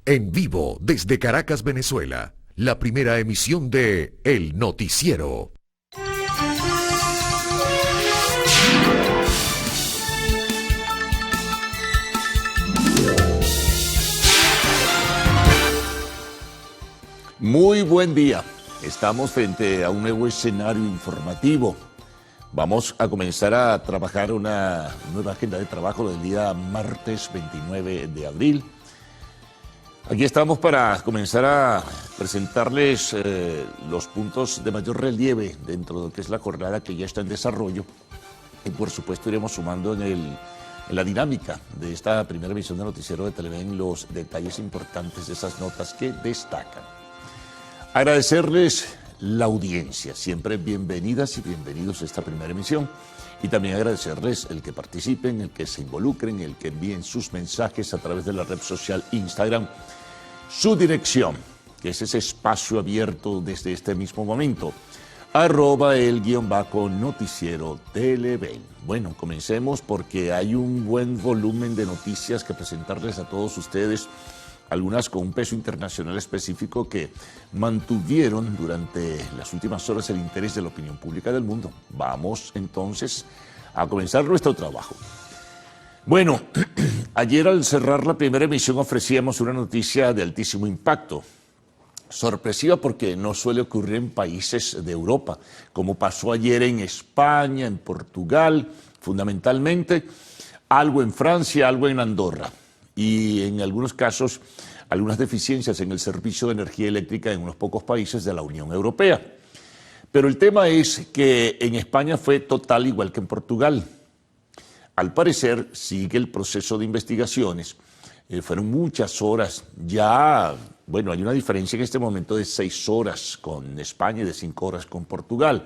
En vivo desde Caracas, Venezuela, la primera emisión de El Noticiero. Muy buen día. Estamos frente a un nuevo escenario informativo. Vamos a comenzar a trabajar una nueva agenda de trabajo del día martes 29 de abril. Aquí estamos para comenzar a presentarles los puntos de mayor relieve dentro de lo que es la jornada que ya está en desarrollo. Y por supuesto iremos sumando en la dinámica de esta primera emisión de Noticiero de Televen los detalles importantes de esas notas que destacan. Agradecerles la audiencia, siempre bienvenidas y bienvenidos a esta primera emisión, y también agradecerles el que participen, el que se involucren, el que envíen sus mensajes a través de la red social Instagram, su dirección, que es ese espacio abierto desde este mismo momento, @el_noticiero Televen. Bueno, comencemos porque hay un buen volumen de noticias que presentarles a todos ustedes, algunas con un peso internacional específico que mantuvieron durante las últimas horas el interés de la opinión pública del mundo. Vamos entonces a comenzar nuestro trabajo. Bueno, ayer al cerrar la primera emisión ofrecíamos una noticia de altísimo impacto. Sorpresiva porque no suele ocurrir en países de Europa, como pasó ayer en España, en Portugal, fundamentalmente, algo en Francia, algo en Andorra. Y en algunos casos, algunas deficiencias en el servicio de energía eléctrica en unos pocos países de la Unión Europea. Pero el tema es que en España fue total igual que en Portugal. Al parecer, sigue el proceso de investigaciones. Fueron muchas horas. Ya, bueno, hay una diferencia en este momento de 6 horas con España y de 5 horas con Portugal.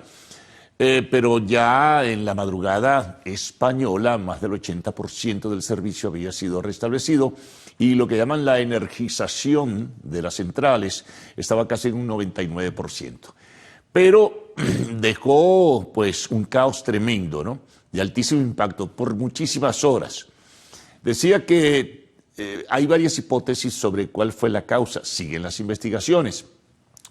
Pero ya en la madrugada española, más del 80% del servicio había sido restablecido y lo que llaman la energización de las centrales estaba casi en un 99%. Pero dejó pues un caos tremendo, ¿no? De altísimo impacto por muchísimas horas. Decía que hay varias hipótesis sobre cuál fue la causa. Siguen las investigaciones.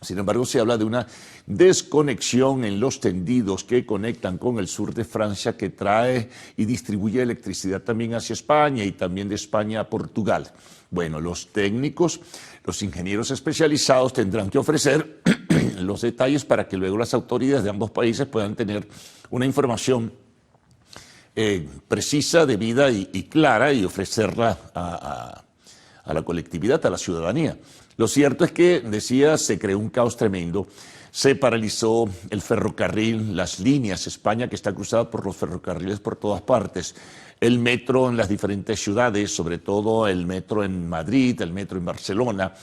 Sin embargo, se habla de una desconexión en los tendidos que conectan con el sur de Francia, que trae y distribuye electricidad también hacia España y también de España a Portugal. Bueno, los técnicos, los ingenieros especializados tendrán que ofrecer los detalles para que luego las autoridades de ambos países puedan tener una información precisa, debida y clara y ofrecerla a la colectividad, a la ciudadanía. Lo cierto es que, decía, se creó un caos tremendo, se paralizó el ferrocarril, las líneas, España que está cruzada por los ferrocarriles por todas partes, el metro en las diferentes ciudades, sobre todo el metro en Madrid, el metro en Barcelona,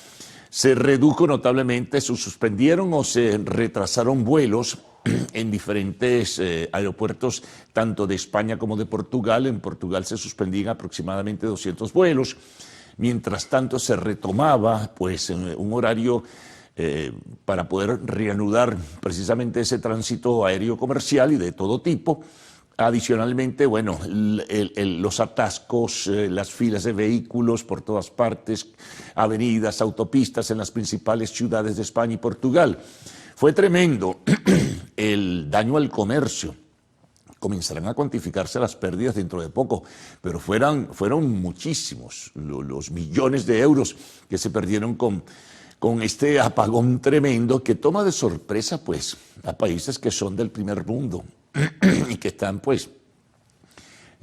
se redujo notablemente, se suspendieron o se retrasaron vuelos en diferentes aeropuertos, tanto de España como de Portugal. En Portugal se suspendían aproximadamente 200 vuelos. Mientras tanto se retomaba pues un horario para poder reanudar precisamente ese tránsito aéreo comercial y de todo tipo. Adicionalmente, bueno, los atascos, las filas de vehículos por todas partes, avenidas, autopistas en las principales ciudades de España y Portugal. Fue tremendo el daño al comercio. Comenzarán a cuantificarse las pérdidas dentro de poco, pero fueron muchísimos los millones de euros que se perdieron con este apagón tremendo que toma de sorpresa pues a países que son del primer mundo y que están pues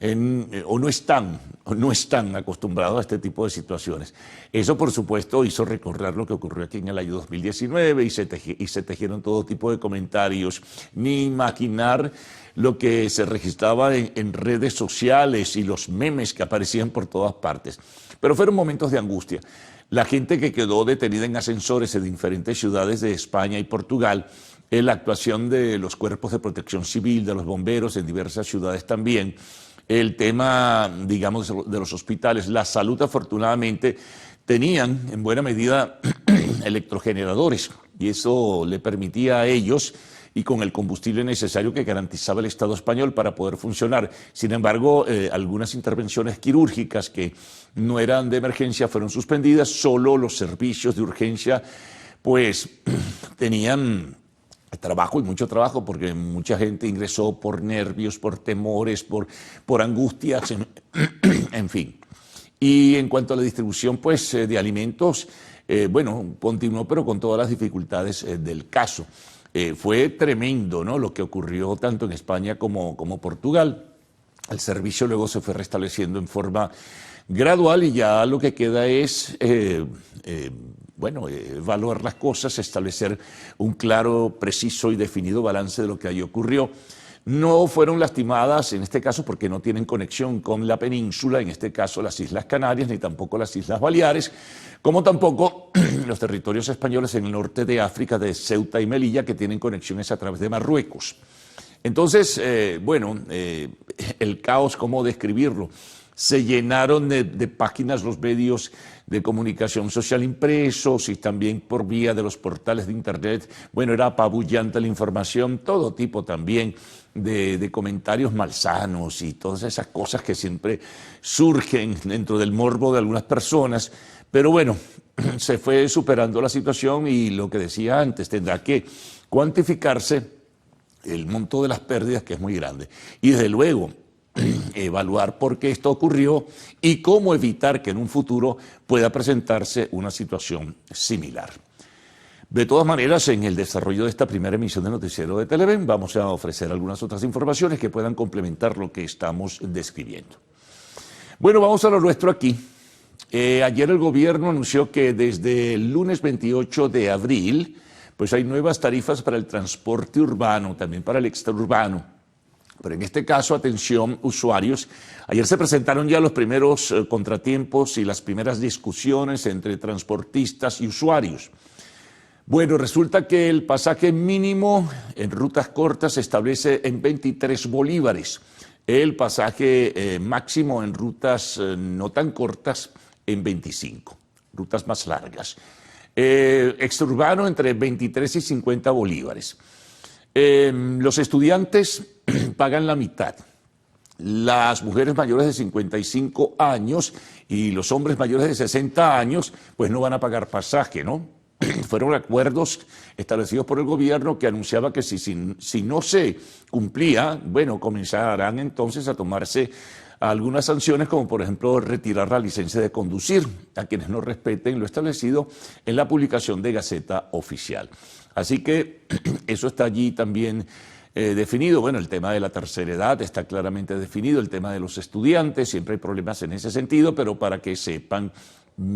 no están acostumbrados a este tipo de situaciones. Eso, por supuesto, hizo recordar lo que ocurrió aquí en el año 2019 y se tejieron todo tipo de comentarios, ni imaginar lo que se registraba en redes sociales y los memes que aparecían por todas partes. Pero fueron momentos de angustia. La gente que quedó detenida en ascensores en diferentes ciudades de España y Portugal, la actuación de los cuerpos de protección civil, de los bomberos en diversas ciudades también, el tema, digamos, de los hospitales, la salud afortunadamente tenían en buena medida electrogeneradores y eso le permitía a ellos y con el combustible necesario que garantizaba el Estado español para poder funcionar. Sin embargo, algunas intervenciones quirúrgicas que no eran de emergencia fueron suspendidas, solo los servicios de urgencia pues tenían trabajo y mucho trabajo porque mucha gente ingresó por nervios, por temores, por angustias, en fin. Y en cuanto a la distribución pues, de alimentos, bueno, continuó pero con todas las dificultades del caso. Fue tremendo, ¿no?, lo que ocurrió tanto en España como Portugal. El servicio luego se fue restableciendo en forma gradual y ya lo que queda es evaluar las cosas, establecer un claro, preciso y definido balance de lo que allí ocurrió. No fueron lastimadas, en este caso, porque no tienen conexión con la península, en este caso las Islas Canarias, ni tampoco las Islas Baleares, como tampoco los territorios españoles en el norte de África, de Ceuta y Melilla, que tienen conexiones a través de Marruecos. Entonces, el caos, ¿cómo describirlo? Se llenaron de páginas los medios de comunicación social impresos y también por vía de los portales de internet. Bueno, era apabullante la información, todo tipo también de comentarios malsanos y todas esas cosas que siempre surgen dentro del morbo de algunas personas. Pero bueno, se fue superando la situación y lo que decía antes, tendrá que cuantificarse el monto de las pérdidas, que es muy grande. Y desde luego, evaluar por qué esto ocurrió y cómo evitar que en un futuro pueda presentarse una situación similar. De todas maneras, en el desarrollo de esta primera emisión de Noticiero de Televen vamos a ofrecer algunas otras informaciones que puedan complementar lo que estamos describiendo. Bueno, vamos a lo nuestro aquí. Ayer el gobierno anunció que desde el lunes 28 de abril pues hay nuevas tarifas para el transporte urbano, también para el extraurbano. Pero en este caso, atención, usuarios, ayer se presentaron ya los primeros contratiempos y las primeras discusiones entre transportistas y usuarios. Bueno, resulta que el pasaje mínimo en rutas cortas se establece en 23 bolívares, el pasaje máximo en rutas no tan cortas en 25, rutas más largas. Extraurbano entre 23 y 50 bolívares. Los estudiantes pagan la mitad. Las mujeres mayores de 55 años y los hombres mayores de 60 años, pues no van a pagar pasaje, ¿no? Fueron acuerdos establecidos por el gobierno que anunciaba que si no se cumplía, bueno, comenzarán entonces a tomarse algunas sanciones, como por ejemplo retirar la licencia de conducir a quienes no respeten lo establecido en la publicación de Gaceta Oficial. Así que eso está allí también definido. Bueno, el tema de la tercera edad está claramente definido, el tema de los estudiantes, siempre hay problemas en ese sentido, pero para que sepan,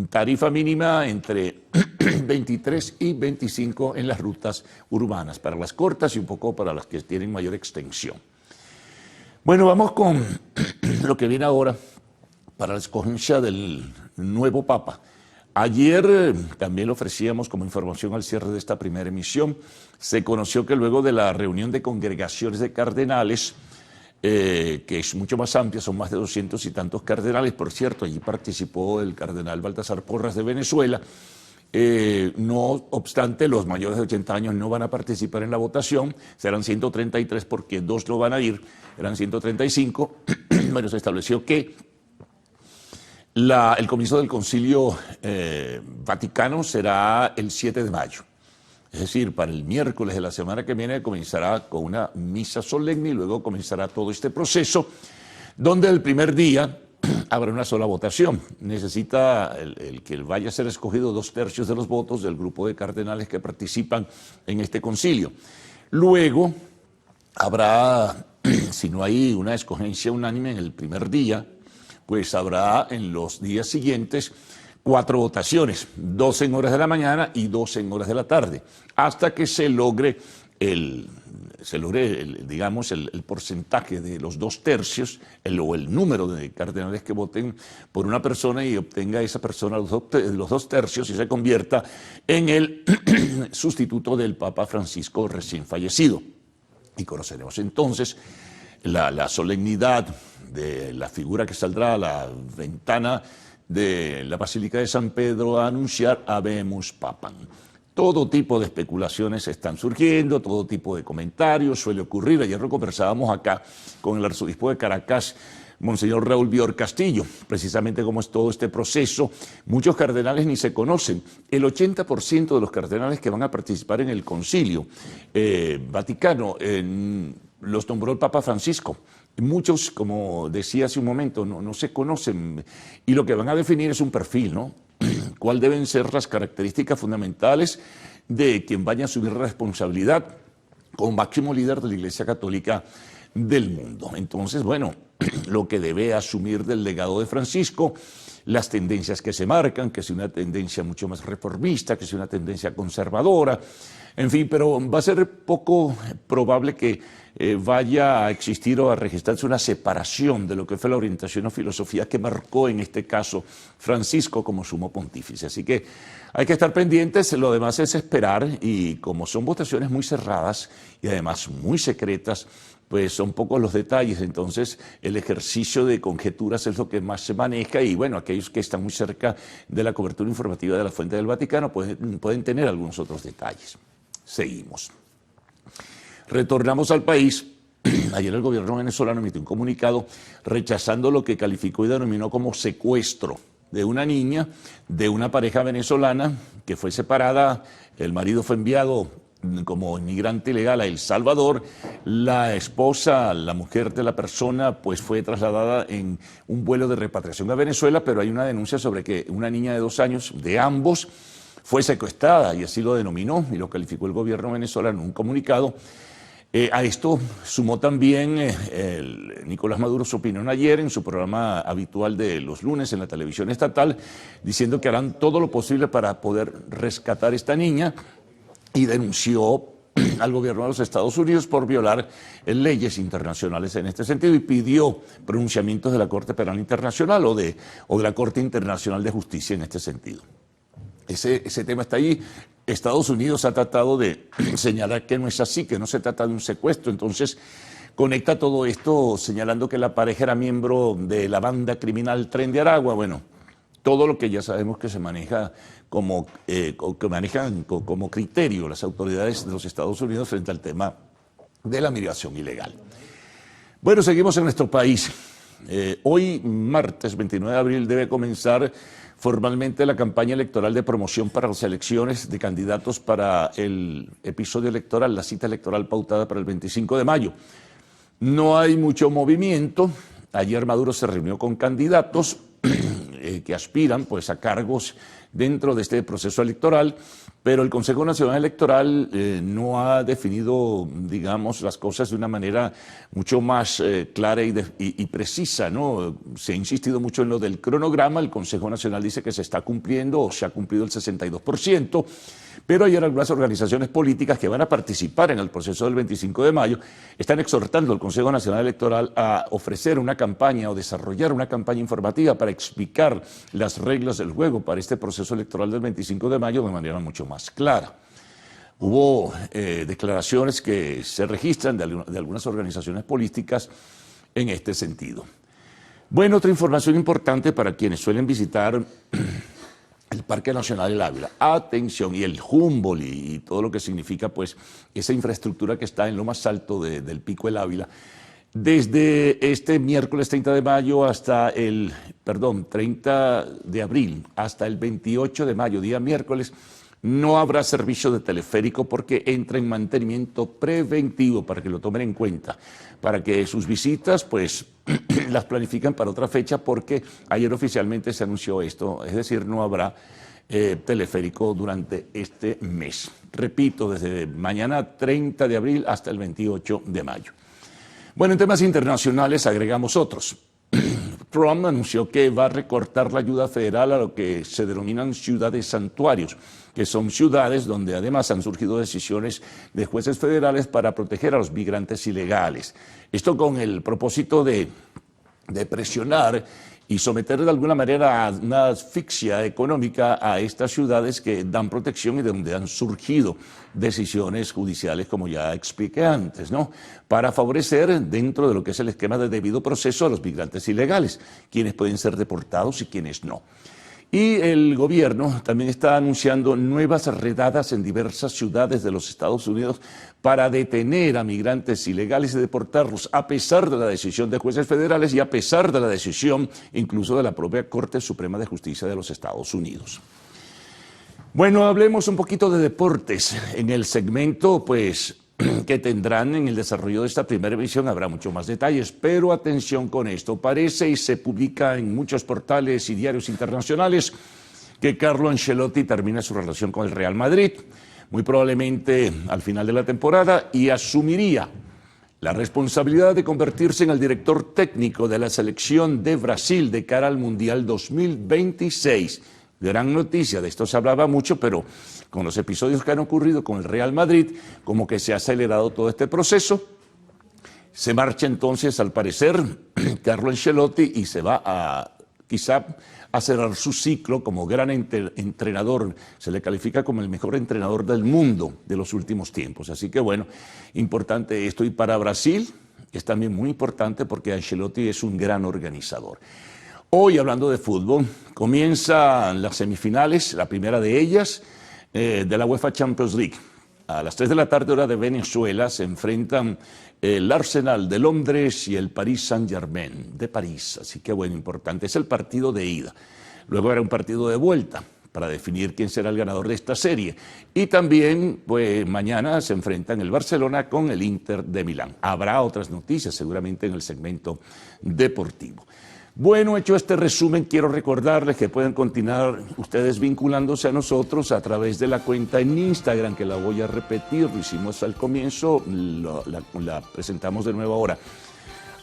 tarifa mínima entre 23 y 25 en las rutas urbanas, para las cortas y un poco para las que tienen mayor extensión. Bueno, vamos con lo que viene ahora para la escogencia del nuevo Papa. Ayer también lo ofrecíamos como información al cierre de esta primera emisión. Se conoció que luego de la reunión de congregaciones de cardenales, que es mucho más amplia, son más de 200 y tantos cardenales, por cierto, allí participó el cardenal Baltasar Porras de Venezuela. No obstante, los mayores de 80 años no van a participar en la votación, serán 133 porque 2 no van a ir, eran 135. Bueno, se estableció que el comienzo del Concilio Vaticano será el 7 de mayo. Es decir, para el miércoles de la semana que viene comenzará con una misa solemne y luego comenzará todo este proceso, donde el primer día habrá una sola votación. Necesita el que vaya a ser escogido 2/3 de los votos del grupo de cardenales que participan en este concilio. Luego habrá, si no hay una escogencia unánime en el primer día, pues habrá en los días siguientes 4 votaciones, 2 en horas de la mañana y 2 en horas de la tarde, hasta que se logre el porcentaje de los 2/3, o el número de cardenales que voten por una persona y obtenga esa persona los 2/3 y se convierta en el sustituto del Papa Francisco recién fallecido. Y conoceremos entonces la solemnidad de la figura que saldrá a la ventana de la Basílica de San Pedro a anunciar Habemus Papam. Todo tipo de especulaciones están surgiendo, todo tipo de comentarios, suele ocurrir. Ayer lo conversábamos acá con el arzobispo de Caracas, Monseñor Raúl Bior Castillo, precisamente cómo es todo este proceso. Muchos cardenales ni se conocen. El 80% de los cardenales que van a participar en el concilio Vaticano los nombró el Papa Francisco. Muchos, como decía hace un momento, no se conocen y lo que van a definir es un perfil, ¿no? ¿Cuáles deben ser las características fundamentales de quien vaya a asumir responsabilidad como máximo líder de la Iglesia Católica del mundo? Entonces, bueno, lo que debe asumir del legado de Francisco, las tendencias que se marcan, que es una tendencia mucho más reformista, que es una tendencia conservadora, en fin, pero va a ser poco probable que vaya a existir o a registrarse una separación de lo que fue la orientación o filosofía que marcó en este caso Francisco como sumo pontífice. Así que hay que estar pendientes, lo demás es esperar y como son votaciones muy cerradas y además muy secretas, pues son pocos los detalles, entonces el ejercicio de conjeturas es lo que más se maneja y bueno, aquellos que están muy cerca de la cobertura informativa de la Fuente del Vaticano pueden tener algunos otros detalles. Seguimos. Retornamos al país. Ayer el gobierno venezolano emitió un comunicado rechazando lo que calificó y denominó como secuestro de una niña de una pareja venezolana que fue separada, el marido fue enviado como inmigrante ilegal a El Salvador, la esposa, la mujer de la persona, pues fue trasladada en un vuelo de repatriación a Venezuela, pero hay una denuncia sobre que una niña de 2 años, de ambos, fue secuestrada y así lo denominó y lo calificó el gobierno venezolano en un comunicado. A esto sumó también Nicolás Maduro su opinión ayer en su programa habitual de los lunes en la televisión estatal, diciendo que harán todo lo posible para poder rescatar a esta niña y denunció al gobierno de los Estados Unidos por violar leyes internacionales en este sentido y pidió pronunciamientos de la Corte Penal Internacional o de la Corte Internacional de Justicia en este sentido. Ese tema está ahí. Estados Unidos ha tratado de señalar que no es así, que no se trata de un secuestro. Entonces, conecta todo esto señalando que la pareja era miembro de la banda criminal Tren de Aragua. Bueno, todo lo que ya sabemos que se maneja como criterio las autoridades de los Estados Unidos frente al tema de la migración ilegal. Bueno, seguimos en nuestro país. Hoy, martes 29 de abril, debe comenzar formalmente la campaña electoral de promoción para las elecciones de candidatos para el episodio electoral, la cita electoral pautada para el 25 de mayo. No hay mucho movimiento. Ayer Maduro se reunió con candidatos que aspiran pues, a cargos dentro de este proceso electoral, pero el Consejo Nacional Electoral no ha definido, digamos, las cosas de una manera mucho más clara y precisa, ¿no? Se ha insistido mucho en lo del cronograma, el Consejo Nacional dice que se está cumpliendo o se ha cumplido el 62%, pero ayer algunas organizaciones políticas que van a participar en el proceso del 25 de mayo están exhortando al Consejo Nacional Electoral a ofrecer una campaña o desarrollar una campaña informativa para explicar las reglas del juego para este proceso electoral del 25 de mayo de manera mucho más clara. Hubo declaraciones que se registran de algunas organizaciones políticas en este sentido. Bueno, otra información importante para quienes suelen visitar el Parque Nacional del Ávila. Atención, y el Humboldt y todo lo que significa pues esa infraestructura que está en lo más alto del Pico del Ávila. Desde este miércoles 30 de mayo hasta 30 de abril, hasta el 28 de mayo, día miércoles, no habrá servicio de teleférico porque entra en mantenimiento preventivo, para que lo tomen en cuenta, para que sus visitas pues las planifican para otra fecha, porque ayer oficialmente se anunció esto, es decir, no habrá teleférico durante este mes. Repito, desde mañana 30 de abril hasta el 28 de mayo. Bueno, en temas internacionales agregamos otros. Trump anunció que va a recortar la ayuda federal a lo que se denominan ciudades santuarios, que son ciudades donde además han surgido decisiones de jueces federales para proteger a los migrantes ilegales. Esto con el propósito de presionar y someter de alguna manera a una asfixia económica a estas ciudades que dan protección y de donde han surgido decisiones judiciales, como ya expliqué antes, ¿no? Para favorecer dentro de lo que es el esquema de debido proceso a los migrantes ilegales, quienes pueden ser deportados y quienes no. Y el gobierno también está anunciando nuevas redadas en diversas ciudades de los Estados Unidos para detener a migrantes ilegales y deportarlos, a pesar de la decisión de jueces federales y a pesar de la decisión incluso de la propia Corte Suprema de Justicia de los Estados Unidos. Bueno, hablemos un poquito de deportes. En el segmento, pues, que tendrán en el desarrollo de esta primera emisión habrá mucho más detalles, pero atención con esto. Parece y se publica en muchos portales y diarios internacionales que Carlo Ancelotti termina su relación con el Real Madrid, muy probablemente al final de la temporada, y asumiría la responsabilidad de convertirse en el director técnico de la selección de Brasil de cara al Mundial 2026. Gran noticia, de esto se hablaba mucho, pero con los episodios que han ocurrido con el Real Madrid, como que se ha acelerado todo este proceso. Se marcha entonces, al parecer, Carlo Ancelotti y se va a, quizá, a cerrar su ciclo como gran entrenador. Se le califica como el mejor entrenador del mundo de los últimos tiempos. Así que bueno, importante esto. Y para Brasil es también muy importante porque Ancelotti es un gran organizador. Hoy, hablando de fútbol, comienzan las semifinales, la primera de ellas, de la UEFA Champions League. A las 3 de la tarde, hora de Venezuela, se enfrentan el Arsenal de Londres y el Paris Saint-Germain de París. Así que, bueno, importante. Es el partido de ida. Luego habrá un partido de vuelta para definir quién será el ganador de esta serie. Y también, pues, mañana se enfrentan el Barcelona con el Inter de Milán. Habrá otras noticias, seguramente, en el segmento deportivo. Bueno, hecho este resumen, quiero recordarles que pueden continuar ustedes vinculándose a nosotros a través de la cuenta en Instagram, que la voy a repetir, lo hicimos al comienzo, la presentamos de nuevo ahora.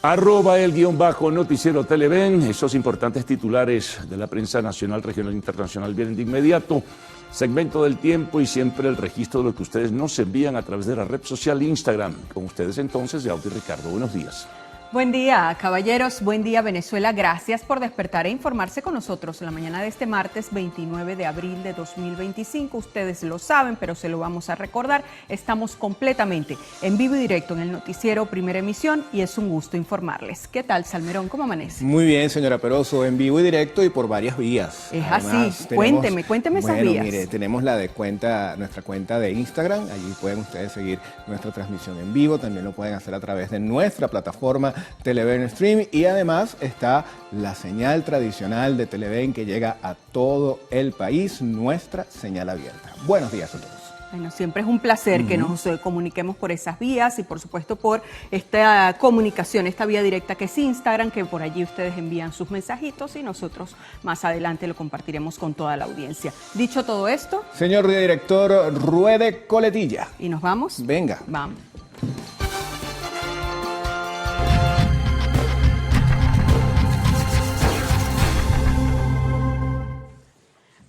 @el_noticiero Televen, esos importantes titulares de la prensa nacional, regional e internacional vienen de inmediato. Segmento del tiempo y siempre el registro de lo que ustedes nos envían a través de la red social Instagram. Con ustedes entonces, Yauti Ricardo, buenos días. Buen día, caballeros. Buen día, Venezuela. Gracias por despertar e informarse con nosotros en la mañana de este martes 29 de abril de 2025. Ustedes lo saben, pero se lo vamos a recordar. Estamos completamente en vivo y directo en el noticiero Primera Emisión y es un gusto informarles. ¿Qué tal, Salmerón? ¿Cómo amanece? Muy bien, señora Peroso, en vivo y directo y por varias vías. Es además, así. Cuénteme esas vías. Mire, tenemos nuestra cuenta de Instagram. Allí pueden ustedes seguir nuestra transmisión en vivo. También lo pueden hacer a través de nuestra plataforma Televen Stream, y además está la señal tradicional de Televen que llega a todo el país, nuestra señal abierta. Buenos días a todos. Bueno, siempre es un placer que nos comuniquemos por esas vías y por supuesto por esta comunicación, esta vía directa que es Instagram, que por allí ustedes envían sus mensajitos y nosotros más adelante lo compartiremos con toda la audiencia. Dicho todo esto, señor director, ruede coletilla. ¿Y nos vamos? Venga. Vamos.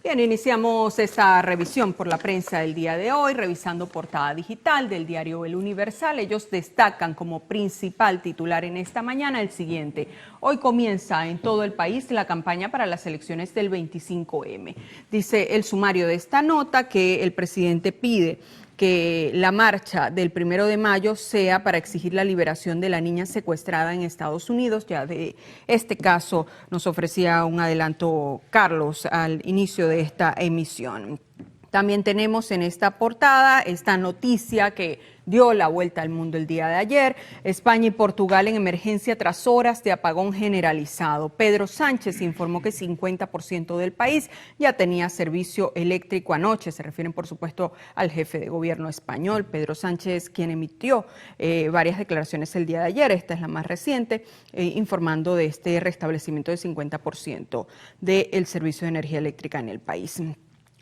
Bien, iniciamos esta revisión por la prensa del día de hoy, revisando portada digital del diario El Universal. Ellos destacan como principal titular en esta mañana el siguiente: hoy comienza en todo el país la campaña para las elecciones del 25M. Dice el sumario de esta nota que el presidente pide que la marcha del 1 de mayo sea para exigir la liberación de la niña secuestrada en Estados Unidos. Ya de este caso nos ofrecía un adelanto Carlos al inicio de esta emisión. También tenemos en esta portada esta noticia que dio la vuelta al mundo el día de ayer. España y Portugal en emergencia tras horas de apagón generalizado. Pedro Sánchez informó que 50% del país ya tenía servicio eléctrico anoche. Se refieren, por supuesto, al jefe de gobierno español, Pedro Sánchez, quien emitió varias declaraciones el día de ayer. Esta es la más reciente, informando de este restablecimiento del 50% del servicio de energía eléctrica en el país.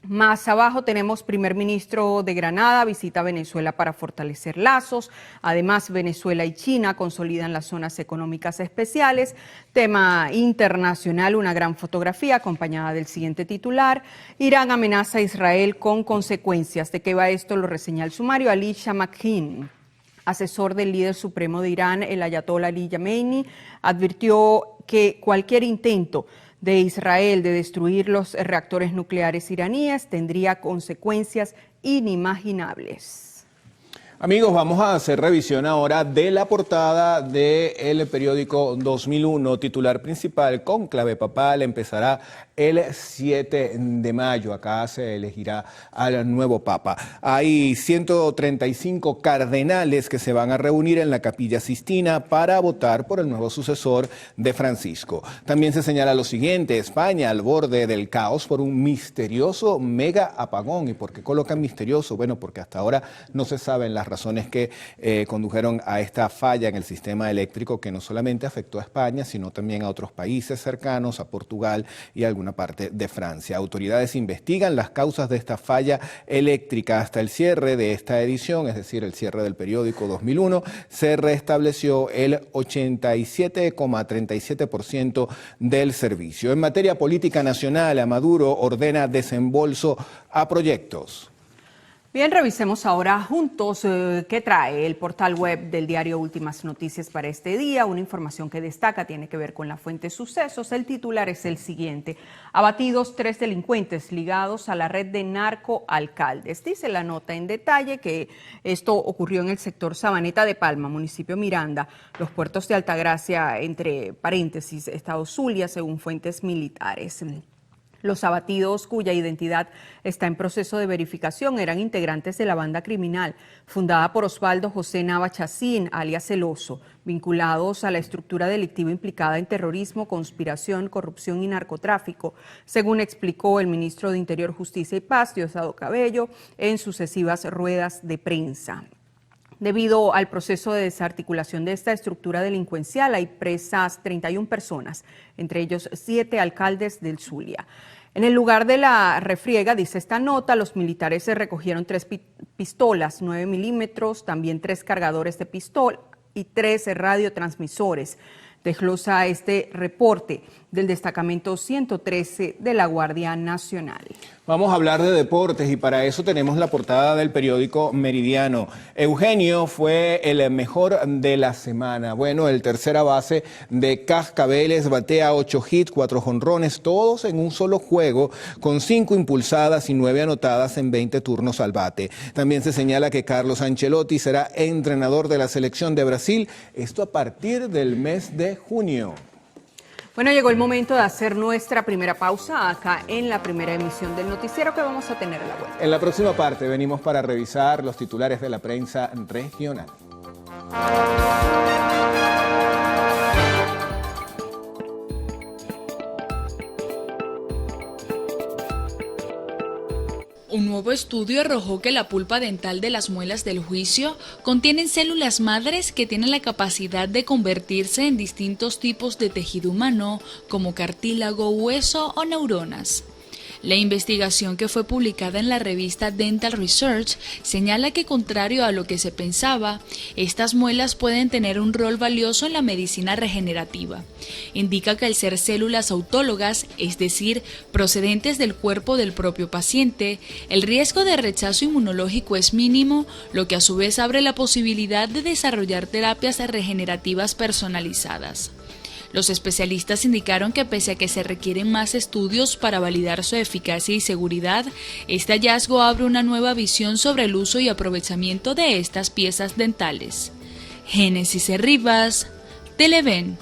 Más abajo tenemos primer ministro de Granada, visita Venezuela para fortalecer lazos. Además, Venezuela y China consolidan las zonas económicas especiales. Tema internacional, una gran fotografía acompañada del siguiente titular: Irán amenaza a Israel con consecuencias. ¿De qué va esto? Lo reseña el sumario. Ali Shamakheen, asesor del líder supremo de Irán, el ayatollah Ali Khamenei, advirtió que cualquier intento de Israel de destruir los reactores nucleares iraníes tendría consecuencias inimaginables. Amigos, vamos a hacer revisión ahora de la portada del periódico 2001. Titular principal: cónclave papal empezará el 7 de mayo. Acá se elegirá al nuevo Papa. Hay 135 cardenales que se van a reunir en la Capilla Sistina para votar por el nuevo sucesor de Francisco. También se señala lo siguiente: España al borde del caos por un misterioso mega apagón. ¿Y por qué colocan misterioso? Bueno, porque hasta ahora no se saben las razones que condujeron a esta falla en el sistema eléctrico, que no solamente afectó a España, sino también a otros países cercanos, a Portugal y a alguna parte de Francia. Autoridades investigan las causas de esta falla eléctrica. Hasta el cierre de esta edición, es decir, el cierre del periódico 2001, se restableció el 87,37% del servicio. En materia política nacional, Maduro ordena desembolso a proyectos. Bien, revisemos ahora juntos qué trae el portal web del diario Últimas Noticias para este día. Una información que destaca tiene que ver con la fuente Sucesos. El titular es el siguiente: abatidos 3 delincuentes ligados a la red de narcoalcaldes. Dice la nota en detalle que esto ocurrió en el sector Sabaneta de Palma, municipio Miranda, los puertos de Altagracia, entre paréntesis, estado Zulia, según fuentes militares. Los abatidos, cuya identidad está en proceso de verificación, eran integrantes de la banda criminal fundada por Osvaldo José Nava Chacín, alias El Oso, vinculados a la estructura delictiva implicada en terrorismo, conspiración, corrupción y narcotráfico, según explicó el ministro de Interior, Justicia y Paz, Diosdado Cabello, en sucesivas ruedas de prensa. Debido al proceso de desarticulación de esta estructura delincuencial, hay presas 31 personas, entre ellos 7 alcaldes del Zulia. En el lugar de la refriega, dice esta nota, los militares se recogieron 3 pistolas 9 milímetros, también 3 cargadores de pistola y 3 radiotransmisores. Desglosa este reporte del destacamento 113 de la Guardia Nacional. Vamos a hablar de deportes y para eso tenemos la portada del periódico Meridiano. Eugenio fue el mejor de la semana. Bueno, el tercera base de Cascabeles batea 8 hits, 4 jonrones, todos en un solo juego, con 5 impulsadas y 9 anotadas en 20 turnos al bate. También se señala que Carlos Ancelotti será entrenador de la selección de Brasil, esto a partir del mes de junio. Bueno, llegó el momento de hacer nuestra primera pausa acá en la primera emisión del noticiero que vamos a tener a la vuelta. En la próxima parte venimos para revisar los titulares de la prensa regional. Un nuevo estudio arrojó que la pulpa dental de las muelas del juicio contienen células madres que tienen la capacidad de convertirse en distintos tipos de tejido humano, como cartílago, hueso o neuronas. La investigación, que fue publicada en la revista Dental Research, señala que, contrario a lo que se pensaba, estas muelas pueden tener un rol valioso en la medicina regenerativa. Indica que al ser células autólogas, es decir, procedentes del cuerpo del propio paciente, el riesgo de rechazo inmunológico es mínimo, lo que a su vez abre la posibilidad de desarrollar terapias regenerativas personalizadas. Los especialistas indicaron que pese a que se requieren más estudios para validar su eficacia y seguridad, este hallazgo abre una nueva visión sobre el uso y aprovechamiento de estas piezas dentales. Génesis Rivas, Televen.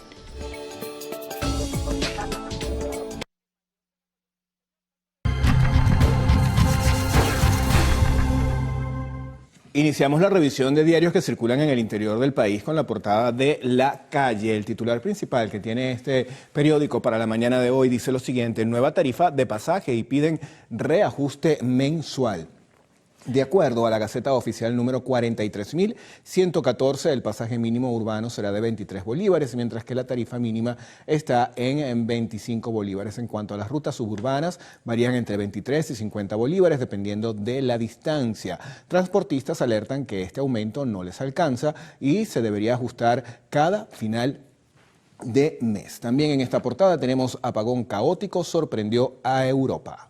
Iniciamos la revisión de diarios que circulan en el interior del país con la portada de La Calle. El titular principal que tiene este periódico para la mañana de hoy dice lo siguiente: nueva tarifa de pasaje y piden reajuste mensual. De acuerdo a la Gaceta Oficial número 43.114, el pasaje mínimo urbano será de 23 bolívares, mientras que la tarifa mínima está en 25 bolívares. En cuanto a las rutas suburbanas, varían entre 23 y 50 bolívares, dependiendo de la distancia. Transportistas alertan que este aumento no les alcanza y se debería ajustar cada final de mes. También en esta portada tenemos: apagón caótico sorprendió a Europa.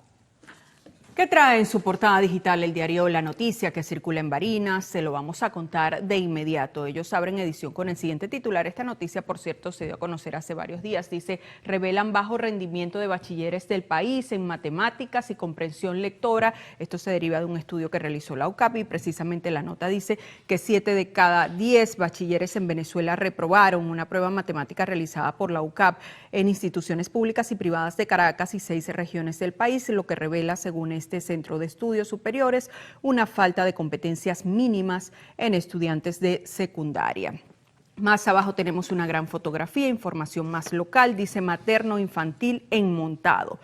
¿Qué trae en su portada digital el diario La Noticia, que circula en Barinas? Se lo vamos a contar de inmediato. Ellos abren edición con el siguiente titular. Esta noticia, por cierto, se dio a conocer hace varios días. Dice, revelan bajo rendimiento de bachilleres del país en matemáticas y comprensión lectora. Esto se deriva de un estudio que realizó la UCAP y precisamente la nota dice que 7 de cada 10 bachilleres en Venezuela reprobaron una prueba matemática realizada por la UCAP en instituciones públicas y privadas de Caracas y 6 regiones del país, lo que revela, según este Centro de Estudios Superiores, una falta de competencias mínimas en estudiantes de secundaria. Más abajo tenemos una gran fotografía, información más local, dice materno infantil enmontado.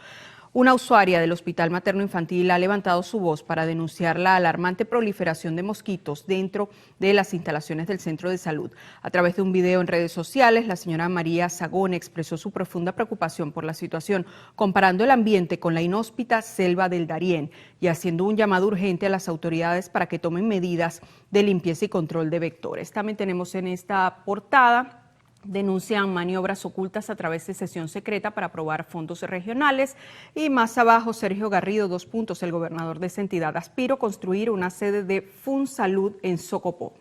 Una usuaria del Hospital Materno Infantil ha levantado su voz para denunciar la alarmante proliferación de mosquitos dentro de las instalaciones del centro de salud. A través de un video en redes sociales, la señora María Sagón expresó su profunda preocupación por la situación, comparando el ambiente con la inhóspita selva del Darién y haciendo un llamado urgente a las autoridades para que tomen medidas de limpieza y control de vectores. También tenemos en esta portada: denuncian maniobras ocultas a través de sesión secreta para aprobar fondos regionales. Y más abajo, Sergio Garrido, 2 puntos, el gobernador de esa entidad. Aspiro a construir una sede de FunSalud en Socopó.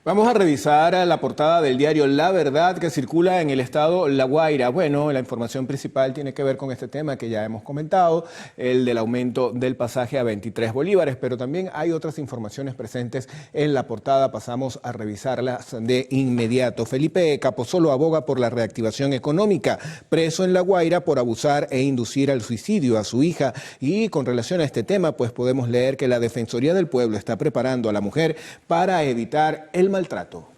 Vamos a revisar la portada del diario La Verdad, que circula en el estado La Guaira. Bueno, la información principal tiene que ver con este tema que ya hemos comentado, el del aumento del pasaje a 23 bolívares, pero también hay otras informaciones presentes en la portada. Pasamos a revisarlas de inmediato. Felipe Capozolo aboga por la reactivación económica, preso en La Guaira por abusar e inducir al suicidio a su hija. Y con relación a este tema, pues podemos leer que la Defensoría del Pueblo está preparando a la mujer para evitar el maltrato.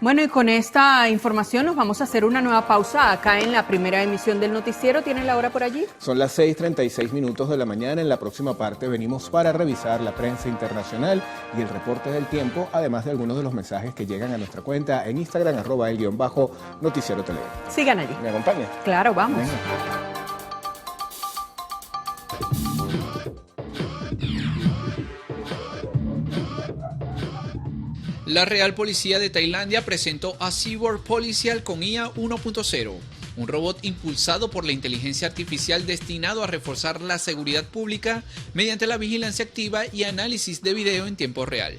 Bueno, y con esta información nos vamos a hacer una nueva pausa acá en la primera emisión del noticiero. ¿Tienen la hora por allí? Son las 6:36 de la mañana. En la próxima parte venimos para revisar la prensa internacional y el reporte del tiempo, además de algunos de los mensajes que llegan a nuestra cuenta en Instagram, @el_noticiero tele. Sigan allí. ¿Me acompaña? Claro, vamos. Venga. La Real Policía de Tailandia presentó a Cyborg Policial con IA 1.0, un robot impulsado por la inteligencia artificial destinado a reforzar la seguridad pública mediante la vigilancia activa y análisis de video en tiempo real.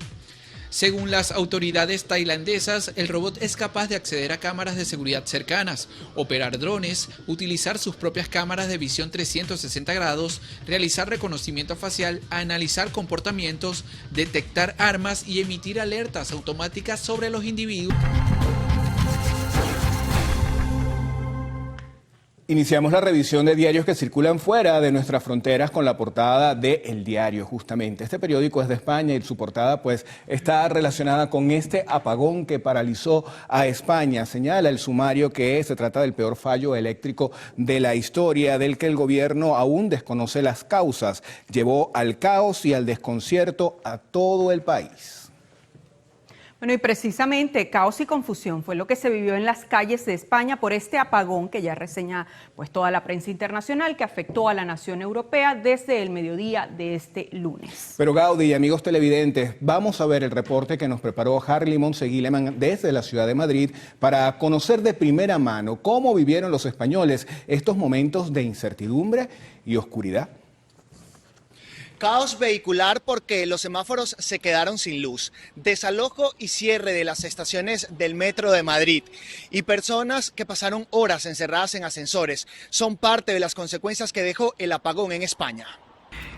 Según las autoridades tailandesas, el robot es capaz de acceder a cámaras de seguridad cercanas, operar drones, utilizar sus propias cámaras de visión 360 grados, realizar reconocimiento facial, analizar comportamientos, detectar armas y emitir alertas automáticas sobre los individuos. Iniciamos la revisión de diarios que circulan fuera de nuestras fronteras con la portada de El Diario, justamente. Este periódico es de España y su portada pues está relacionada con este apagón que paralizó a España. Señala el sumario que se trata del peor fallo eléctrico de la historia, del que el gobierno aún desconoce las causas. Llevó al caos y al desconcierto a todo el país. Bueno, y precisamente caos y confusión fue lo que se vivió en las calles de España por este apagón que ya reseña pues toda la prensa internacional, que afectó a la nación europea desde el mediodía de este lunes. Pero Gaudi y amigos televidentes, vamos a ver el reporte que nos preparó Harley Monseguileman desde la ciudad de Madrid para conocer de primera mano cómo vivieron los españoles estos momentos de incertidumbre y oscuridad. Caos vehicular porque los semáforos se quedaron sin luz, desalojo y cierre de las estaciones del metro de Madrid y personas que pasaron horas encerradas en ascensores son parte de las consecuencias que dejó el apagón en España.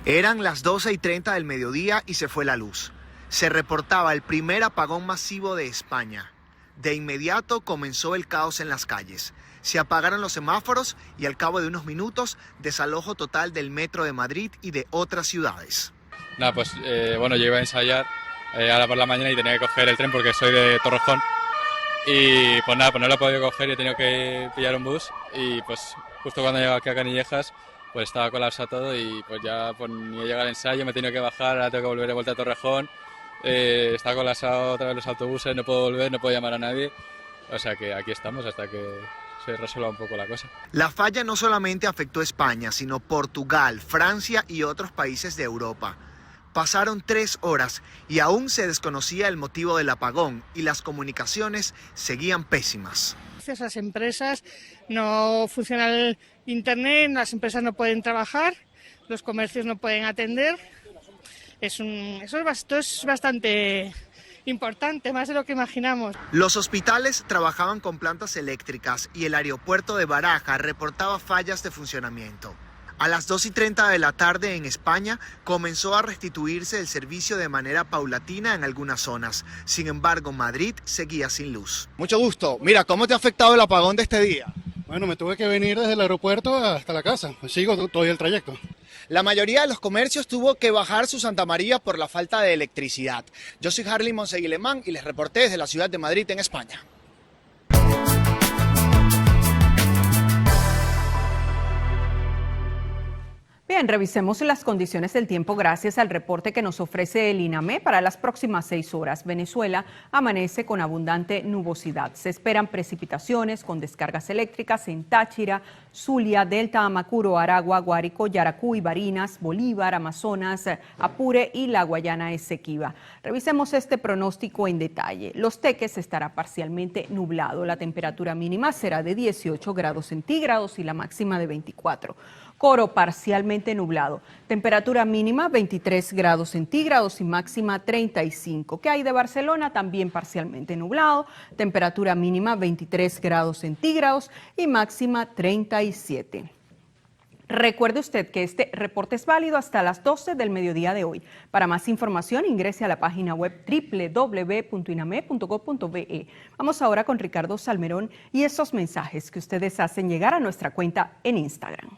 Eran las 12:30 del mediodía y se fue la luz. Se reportaba el primer apagón masivo de España. De inmediato comenzó el caos en las calles. Se apagaron los semáforos y al cabo de unos minutos, desalojo total del metro de Madrid y de otras ciudades. Nada, pues bueno, yo iba a ensayar ahora por la mañana y tenía que coger el tren porque soy de Torrejón. Y pues nada, pues no lo he podido coger y he tenido que pillar un bus. Y pues justo cuando llego aquí a Canillejas, pues estaba colapsado todo y pues ya pues, ni he llegado al ensayo, me he tenido que bajar, ahora tengo que volver de vuelta a Torrejón. Está colapsado otra vez los autobuses, no puedo volver, no puedo llamar a nadie. O sea que aquí estamos hasta que se resuelva un poco la cosa. La falla no solamente afectó a España, sino Portugal, Francia y otros países de Europa. Pasaron 3 horas y aún se desconocía el motivo del apagón y las comunicaciones seguían pésimas. Las empresas no funciona el internet, las empresas no pueden trabajar, los comercios no pueden atender. Esto es bastante importante, más de lo que imaginamos. Los hospitales trabajaban con plantas eléctricas y el aeropuerto de Baraja reportaba fallas de funcionamiento. A las 2:30 de la tarde en España comenzó a restituirse el servicio de manera paulatina en algunas zonas. Sin embargo, Madrid seguía sin luz. Mucho gusto. Mira, ¿cómo te ha afectado el apagón de este día? Bueno, me tuve que venir desde el aeropuerto hasta la casa. Sigo todavía el trayecto. La mayoría de los comercios tuvo que bajar su Santa María por la falta de electricidad. Yo soy Harley Monseguilemán y les reporté desde la ciudad de Madrid, en España. Bien, revisemos las condiciones del tiempo gracias al reporte que nos ofrece el INAME para las próximas 6 horas. Venezuela amanece con abundante nubosidad. Se esperan precipitaciones con descargas eléctricas en Táchira, Zulia, Delta, Amacuro, Aragua, Guárico, Yaracuy, Barinas, Bolívar, Amazonas, Apure y la Guayana Esequiba. Revisemos este pronóstico en detalle. Los Teques estará parcialmente nublado. La temperatura mínima será de 18 grados centígrados y la máxima de 24. Coro parcialmente nublado, temperatura mínima 23 grados centígrados y máxima 35. ¿Qué hay de Barcelona? También parcialmente nublado, temperatura mínima 23 grados centígrados y máxima 37. Recuerde usted que este reporte es válido hasta las 12 del mediodía de hoy. Para más información ingrese a la página web www.iname.gov.be. Vamos ahora con Ricardo Salmerón y esos mensajes que ustedes hacen llegar a nuestra cuenta en Instagram.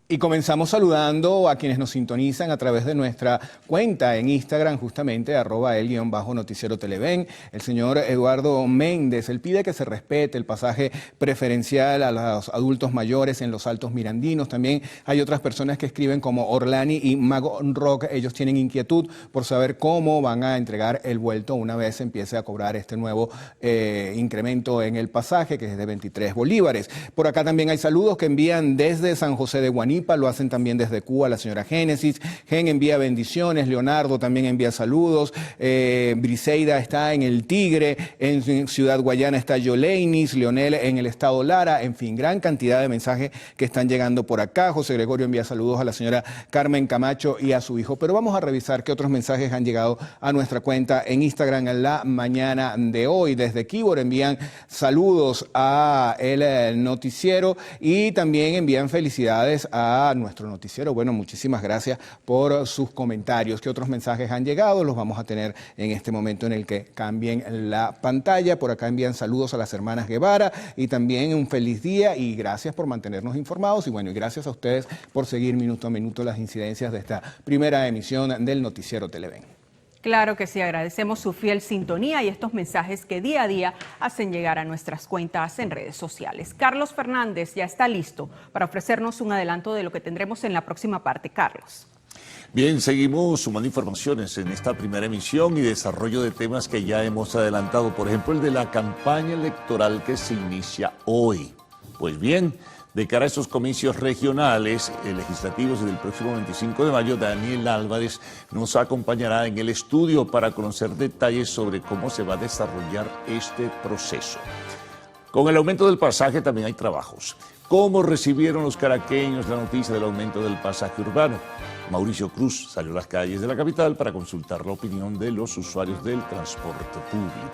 Y comenzamos saludando a quienes nos sintonizan a través de nuestra cuenta en Instagram, justamente @el_noticiero Televen. El señor Eduardo Méndez, él pide que se respete el pasaje preferencial a los adultos mayores en los Altos Mirandinos. También hay otras personas que escriben como Orlani y Mago Rock. Ellos tienen inquietud por saber cómo van a entregar el vuelto una vez empiece a cobrar este nuevo incremento en el pasaje, que es de 23 bolívares. Por acá también hay saludos que envían desde San José de Guaní, lo hacen también desde Cuba la señora Génesis. Gen envía bendiciones, Leonardo también envía saludos, Briseida está en el Tigre, en Ciudad Guayana está Yoleinis, Leonel en el estado Lara, en fin, gran cantidad de mensajes que están llegando por acá. José Gregorio envía saludos a la señora Carmen Camacho y a su hijo, pero vamos a revisar qué otros mensajes han llegado a nuestra cuenta en Instagram en la mañana de hoy. Desde Quibor envían saludos a el noticiero y también envían felicidades a nuestro noticiero. Bueno, muchísimas gracias por sus comentarios. ¿Qué otros mensajes han llegado? Los vamos a tener en este momento en el que cambien la pantalla. Por acá envían saludos a las hermanas Guevara y también un feliz día y gracias por mantenernos informados y bueno, y gracias a ustedes por seguir minuto a minuto las incidencias de esta primera emisión del Noticiero Televen. Claro que sí, agradecemos su fiel sintonía y estos mensajes que día a día hacen llegar a nuestras cuentas en redes sociales. Carlos Fernández ya está listo para ofrecernos un adelanto de lo que tendremos en la próxima parte. Carlos. Bien, seguimos sumando informaciones en esta primera emisión y desarrollo de temas que ya hemos adelantado. Por ejemplo, el de la campaña electoral que se inicia hoy. Pues bien, de cara a estos comicios regionales legislativos del próximo 25 de mayo, Daniel Álvarez nos acompañará en el estudio para conocer detalles sobre cómo se va a desarrollar este proceso. Con el aumento del pasaje también hay trabajos. ¿Cómo recibieron los caraqueños la noticia del aumento del pasaje urbano? Mauricio Cruz salió a las calles de la capital para consultar la opinión de los usuarios del transporte público.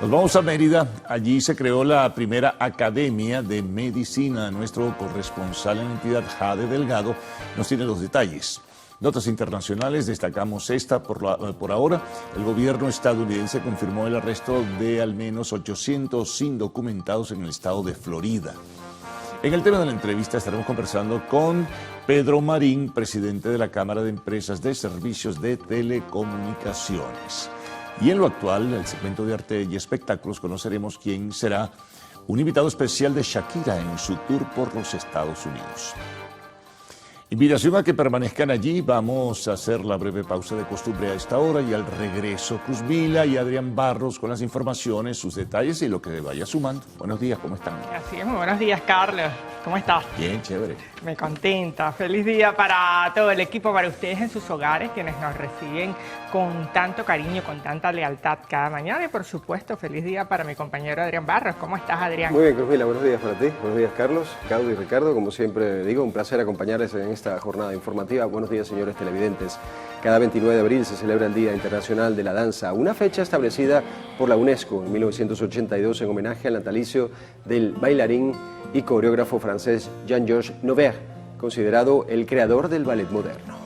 Nos vamos a Mérida, allí se creó la primera Academia de Medicina. Nuestro corresponsal en la entidad, Jade Delgado, nos tiene los detalles. Notas internacionales, destacamos esta por ahora. El gobierno estadounidense confirmó el arresto de al menos 800 indocumentados en el estado de Florida. En el tema de la entrevista estaremos conversando con Pedro Marín, presidente de la Cámara de Empresas de Servicios de Telecomunicaciones. Y en lo actual, el segmento de arte y espectáculos, conoceremos quién será un invitado especial de Shakira en su tour por los Estados Unidos. Invitación a que permanezcan allí. Vamos a hacer la breve pausa de costumbre a esta hora y al regreso Cruz Vila y Adrián Barros con las informaciones, sus detalles y lo que vaya sumando. Buenos días, ¿cómo están? Así es, muy buenos días, Carlos. ¿Cómo estás? Bien, chévere. Me contenta. Feliz día para todo el equipo, para ustedes en sus hogares, quienes nos reciben con tanto cariño, con tanta lealtad cada mañana. Y por supuesto, feliz día para mi compañero Adrián Barros. ¿Cómo estás, Adrián? Muy bien, Cruzmila, buenos días para ti. Buenos días, Carlos, Claudio y Ricardo. Como siempre digo, un placer acompañarles en esta jornada informativa. Buenos días, señores televidentes. Cada 29 de abril se celebra el Día Internacional de la Danza, una fecha establecida por la UNESCO en 1982 en homenaje al natalicio del bailarín y coreógrafo francés Jean-Georges Noverre, considerado el creador del ballet moderno.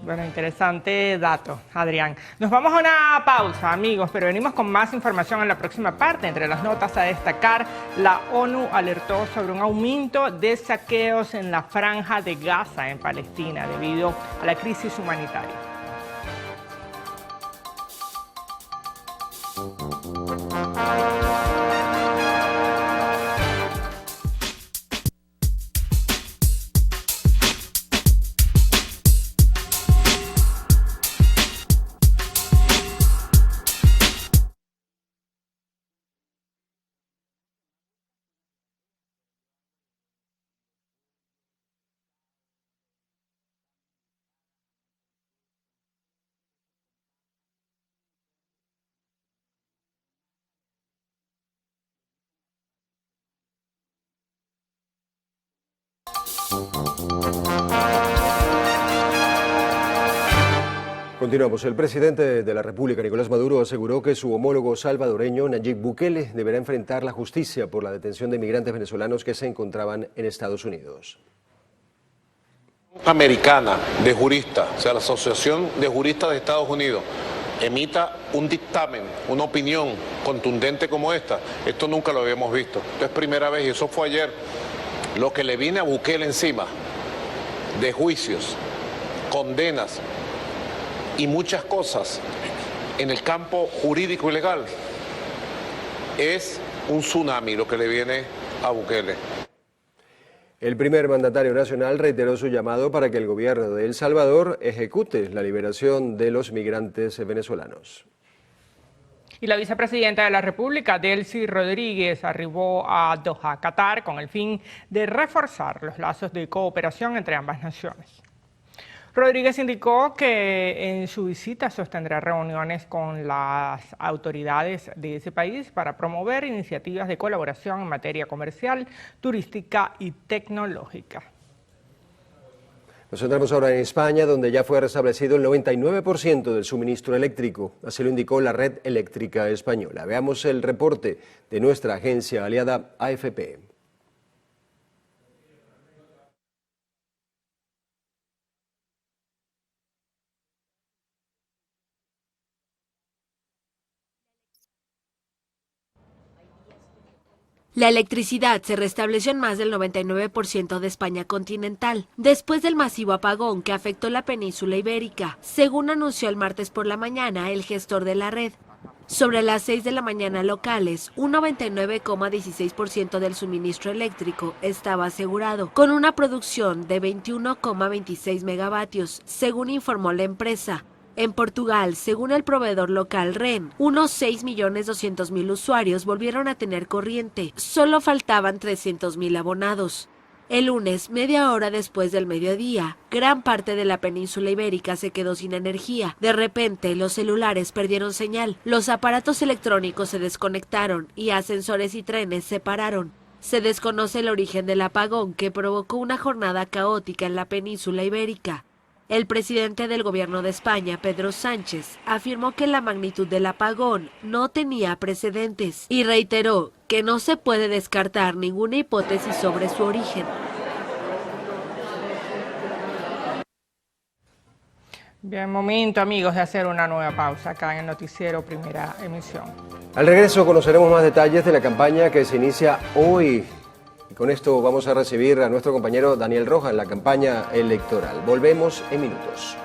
Bueno, interesante dato, Adrián. Nos vamos a una pausa, amigos, pero venimos con más información en la próxima parte. Entre las notas a destacar, la ONU alertó sobre un aumento de saqueos en la franja de Gaza, en Palestina, debido a la crisis humanitaria. Continuamos. El presidente de la República, Nicolás Maduro, aseguró que su homólogo salvadoreño, Nayib Bukele, deberá enfrentar la justicia por la detención de migrantes venezolanos que se encontraban en Estados Unidos. Americana de juristas, o sea, la Asociación de Juristas de Estados Unidos, emita un dictamen, una opinión contundente como esta, esto nunca lo habíamos visto. Esto es primera vez y eso fue ayer. Lo que le viene a Bukele encima de juicios, condenas y muchas cosas en el campo jurídico y legal es un tsunami lo que le viene a Bukele. El primer mandatario nacional reiteró su llamado para que el gobierno de El Salvador ejecute la liberación de los migrantes venezolanos. Y la vicepresidenta de la República, Delcy Rodríguez, arribó a Doha, Qatar, con el fin de reforzar los lazos de cooperación entre ambas naciones. Rodríguez indicó que en su visita sostendrá reuniones con las autoridades de ese país para promover iniciativas de colaboración en materia comercial, turística y tecnológica. Nos centramos ahora en España, donde ya fue restablecido el 99% del suministro eléctrico. Así lo indicó la Red Eléctrica Española. Veamos el reporte de nuestra agencia aliada AFP. La electricidad se restableció en más del 99% de España continental, después del masivo apagón que afectó la península ibérica, según anunció el martes por la mañana el gestor de la red. Sobre las 6 de la mañana locales, un 99,16% del suministro eléctrico estaba asegurado, con una producción de 21,26 megavatios, según informó la empresa. En Portugal, según el proveedor local REN, unos 6.200.000 usuarios volvieron a tener corriente. Solo faltaban 300.000 abonados. El lunes, media hora después del mediodía, gran parte de la península ibérica se quedó sin energía. De repente, los celulares perdieron señal, los aparatos electrónicos se desconectaron y ascensores y trenes se pararon. Se desconoce el origen del apagón que provocó una jornada caótica en la península ibérica. El presidente del gobierno de España, Pedro Sánchez, afirmó que la magnitud del apagón no tenía precedentes y reiteró que no se puede descartar ninguna hipótesis sobre su origen. Bien, momento, amigos, de hacer una nueva pausa acá en el noticiero Primera Emisión. Al regreso conoceremos más detalles de la campaña que se inicia hoy. Y con esto vamos a recibir a nuestro compañero Daniel Rojas en la campaña electoral. Volvemos en minutos.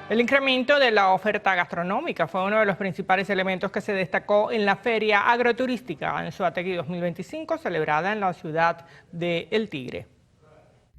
El incremento de la oferta gastronómica fue uno de los principales elementos que se destacó en la Feria Agroturística Anzoátegui 2025, celebrada en la ciudad de El Tigre.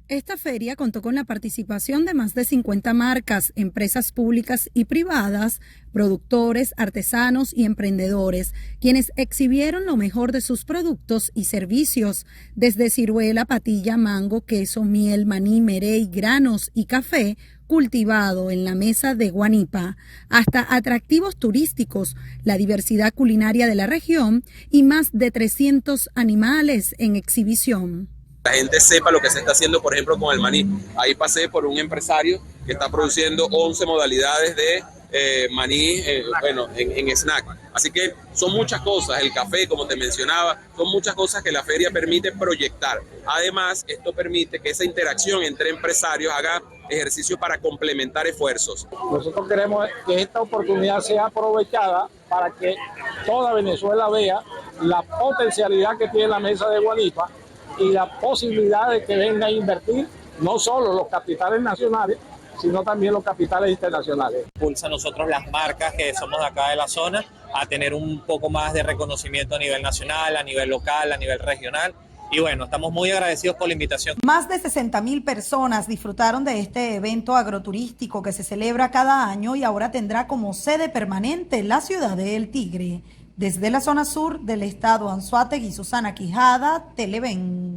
Esta feria contó con la participación de más de 50 marcas, empresas públicas y privadas, productores, artesanos y emprendedores, quienes exhibieron lo mejor de sus productos y servicios, desde ciruela, patilla, mango, queso, miel, maní, merey, granos y café cultivado en la mesa de Guanipa, hasta atractivos turísticos, la diversidad culinaria de la región y más de 300 animales en exhibición. La gente sepa lo que se está haciendo, por ejemplo, con el maní. Ahí pasé por un empresario que está produciendo 11 modalidades de maní en snack. Así que son muchas cosas, el café, como te mencionaba, son muchas cosas que la feria permite proyectar. Además, esto permite que esa interacción entre empresarios haga ejercicio para complementar esfuerzos. Nosotros queremos que esta oportunidad sea aprovechada para que toda Venezuela vea la potencialidad que tiene la mesa de Guanipa y la posibilidad de que venga a invertir no solo los capitales nacionales, sino también los capitales internacionales. Impulsa a nosotros las marcas que somos de acá de la zona a tener un poco más de reconocimiento a nivel nacional, a nivel local, a nivel regional. Y bueno, estamos muy agradecidos por la invitación. Más de 60.000 personas disfrutaron de este evento agroturístico que se celebra cada año y ahora tendrá como sede permanente la ciudad de El Tigre. Desde la zona sur del estado Anzoátegui, Susana Quijada, Televen.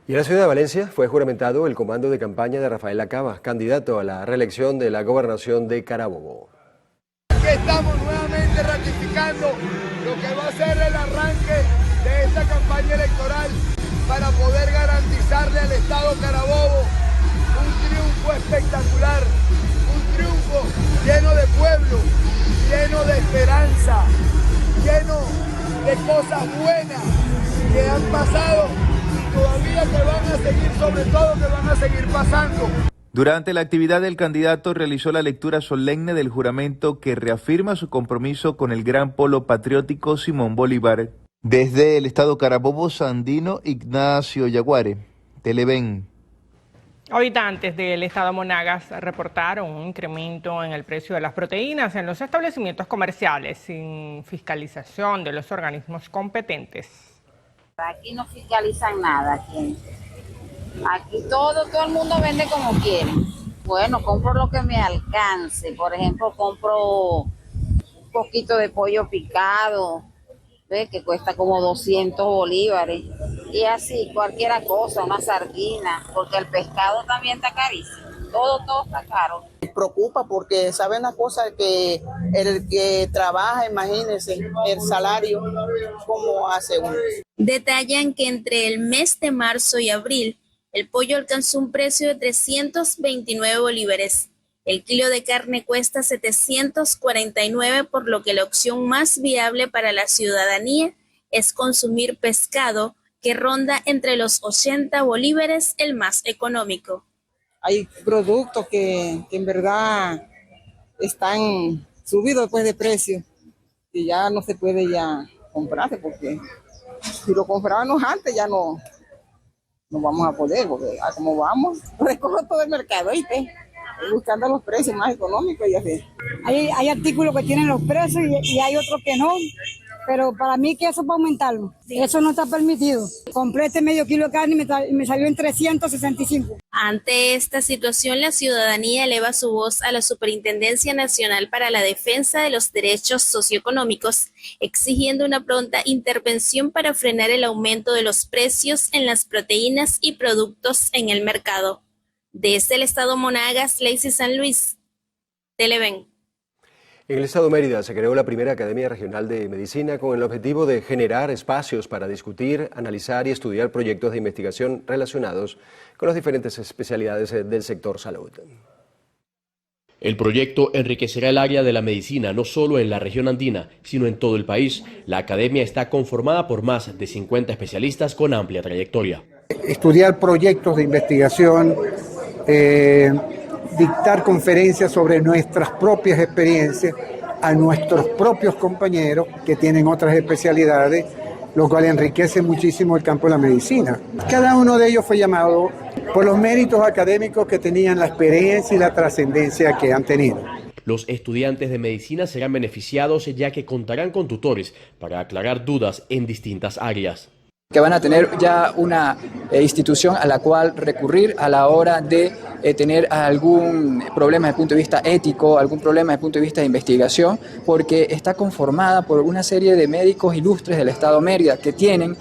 Y en la ciudad de Valencia fue juramentado el comando de campaña de Rafael Lacaba, candidato a la reelección de la gobernación de Carabobo. Aquí estamos nuevamente ratificando lo que va a ser el arranque de esta campaña electoral para poder garantizarle al estado Carabobo un triunfo espectacular, un triunfo lleno de pueblo, lleno de esperanza, lleno de cosas buenas que han pasado y todavía que van a seguir, sobre todo que van a seguir pasando. Durante la actividad, el candidato realizó la lectura solemne del juramento que reafirma su compromiso con el gran polo patriótico Simón Bolívar. Desde el estado Carabobo, Sandino Ignacio Yaguare, Televen. Habitantes del estado Monagas reportaron un incremento en el precio de las proteínas en los establecimientos comerciales sin fiscalización de los organismos competentes. Aquí no fiscalizan nada. Aquí todo el mundo vende como quiere. Bueno, compro lo que me alcance. Por ejemplo, compro un poquito de pollo picado, ¿ves? Que cuesta como 200 bolívares. Y así, cualquiera cosa, una sardina, porque el pescado también está carísimo. Todo está caro. Me preocupa porque saben una cosa, que el que trabaja, imagínense, el salario, ¿cómo hace uno? Detallan que entre el mes de marzo y abril, el pollo alcanzó un precio de 329 bolívares. El kilo de carne cuesta 749, por lo que la opción más viable para la ciudadanía es consumir pescado, que ronda entre los 80 bolívares, el más económico. Hay productos que en verdad están subidos pues de precio y ya no se puede ya comprarse, porque si lo comprábamos antes ya no vamos a poder, porque como vamos, recojo todo el mercado, ¿viste? Buscando los precios más económicos y así. Hay artículos que tienen los precios y hay otros que no, pero para mí que eso es para aumentarlo. Eso no está permitido. Compré este medio kilo de carne y me salió en 365. Ante esta situación, la ciudadanía eleva su voz a la Superintendencia Nacional para la Defensa de los Derechos Socioeconómicos, exigiendo una pronta intervención para frenar el aumento de los precios en las proteínas y productos en el mercado. Desde el estado Monagas, Lacey San Luis, Televen. En el estado Mérida se creó la primera Academia Regional de Medicina con el objetivo de generar espacios para discutir, analizar y estudiar proyectos de investigación relacionados con las diferentes especialidades del sector salud. El proyecto enriquecerá el área de la medicina no solo en la región andina, sino en todo el país. La academia está conformada por más de 50 especialistas con amplia trayectoria. Estudiar proyectos de investigación, dictar conferencias sobre nuestras propias experiencias a nuestros propios compañeros que tienen otras especialidades, lo cual enriquece muchísimo el campo de la medicina. Cada uno de ellos fue llamado por los méritos académicos que tenían, la experiencia y la trascendencia que han tenido. Los estudiantes de medicina serán beneficiados ya que contarán con tutores para aclarar dudas en distintas áreas. que van a tener ya una institución a la cual recurrir a la hora de tener algún problema desde el punto de vista ético, algún problema desde el punto de vista de investigación, porque está conformada por una serie de médicos ilustres del Estado Mérida que tienen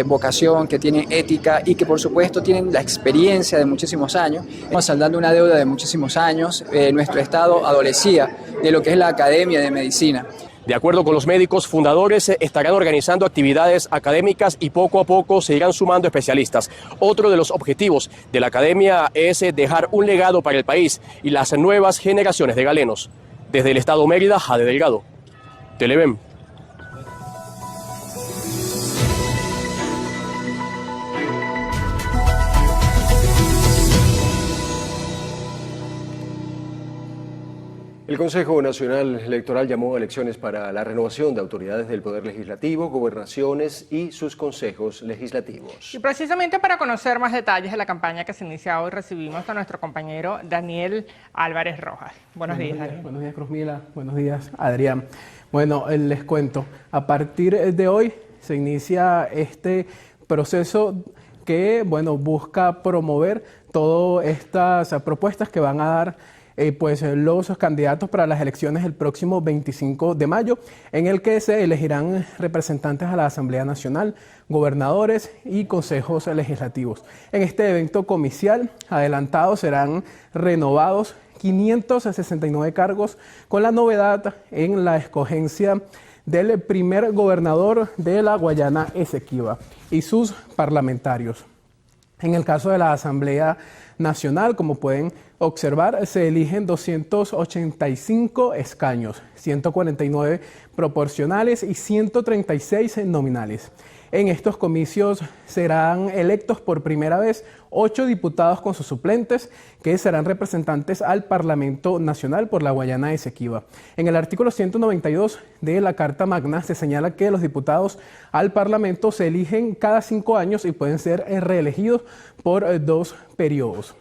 vocación, que tienen ética y que por supuesto tienen la experiencia de muchísimos años. Estamos saldando una deuda de muchísimos años. Nuestro Estado adolecía de lo que es la Academia de Medicina. De acuerdo con los médicos fundadores, estarán organizando actividades académicas y poco a poco se irán sumando especialistas. Otro de los objetivos de la academia es dejar un legado para el país y las nuevas generaciones de galenos. Desde el Estado Mérida, Jade Delgado, Televen. El Consejo Nacional Electoral llamó a elecciones para la renovación de autoridades del Poder Legislativo, gobernaciones y sus consejos legislativos. Y precisamente para conocer más detalles de la campaña que se inicia hoy, recibimos a nuestro compañero Daniel Álvarez Rojas. Buenos días, Daniel. Buenos días, Cruzmila. Buenos días, Adrián. Bueno, les cuento, a partir de hoy se inicia este proceso que, busca promover todas estas propuestas que van a dar los candidatos para las elecciones el próximo 25 de mayo, en el que se elegirán representantes a la Asamblea Nacional, gobernadores y consejos legislativos. En este evento comicial adelantado serán renovados 569 cargos, con la novedad en la escogencia del primer gobernador de la Guayana Esequiba y sus parlamentarios. En el caso de la Asamblea Nacional, como pueden observar, se eligen 285 escaños, 149 proporcionales y 136 nominales. En estos comicios serán electos por primera vez 8 diputados con sus suplentes, que serán representantes al Parlamento Nacional por la Guayana Esequiba. En el artículo 192 de la Carta Magna se señala que los diputados al Parlamento se eligen cada 5 años y pueden ser reelegidos por 2 periodos.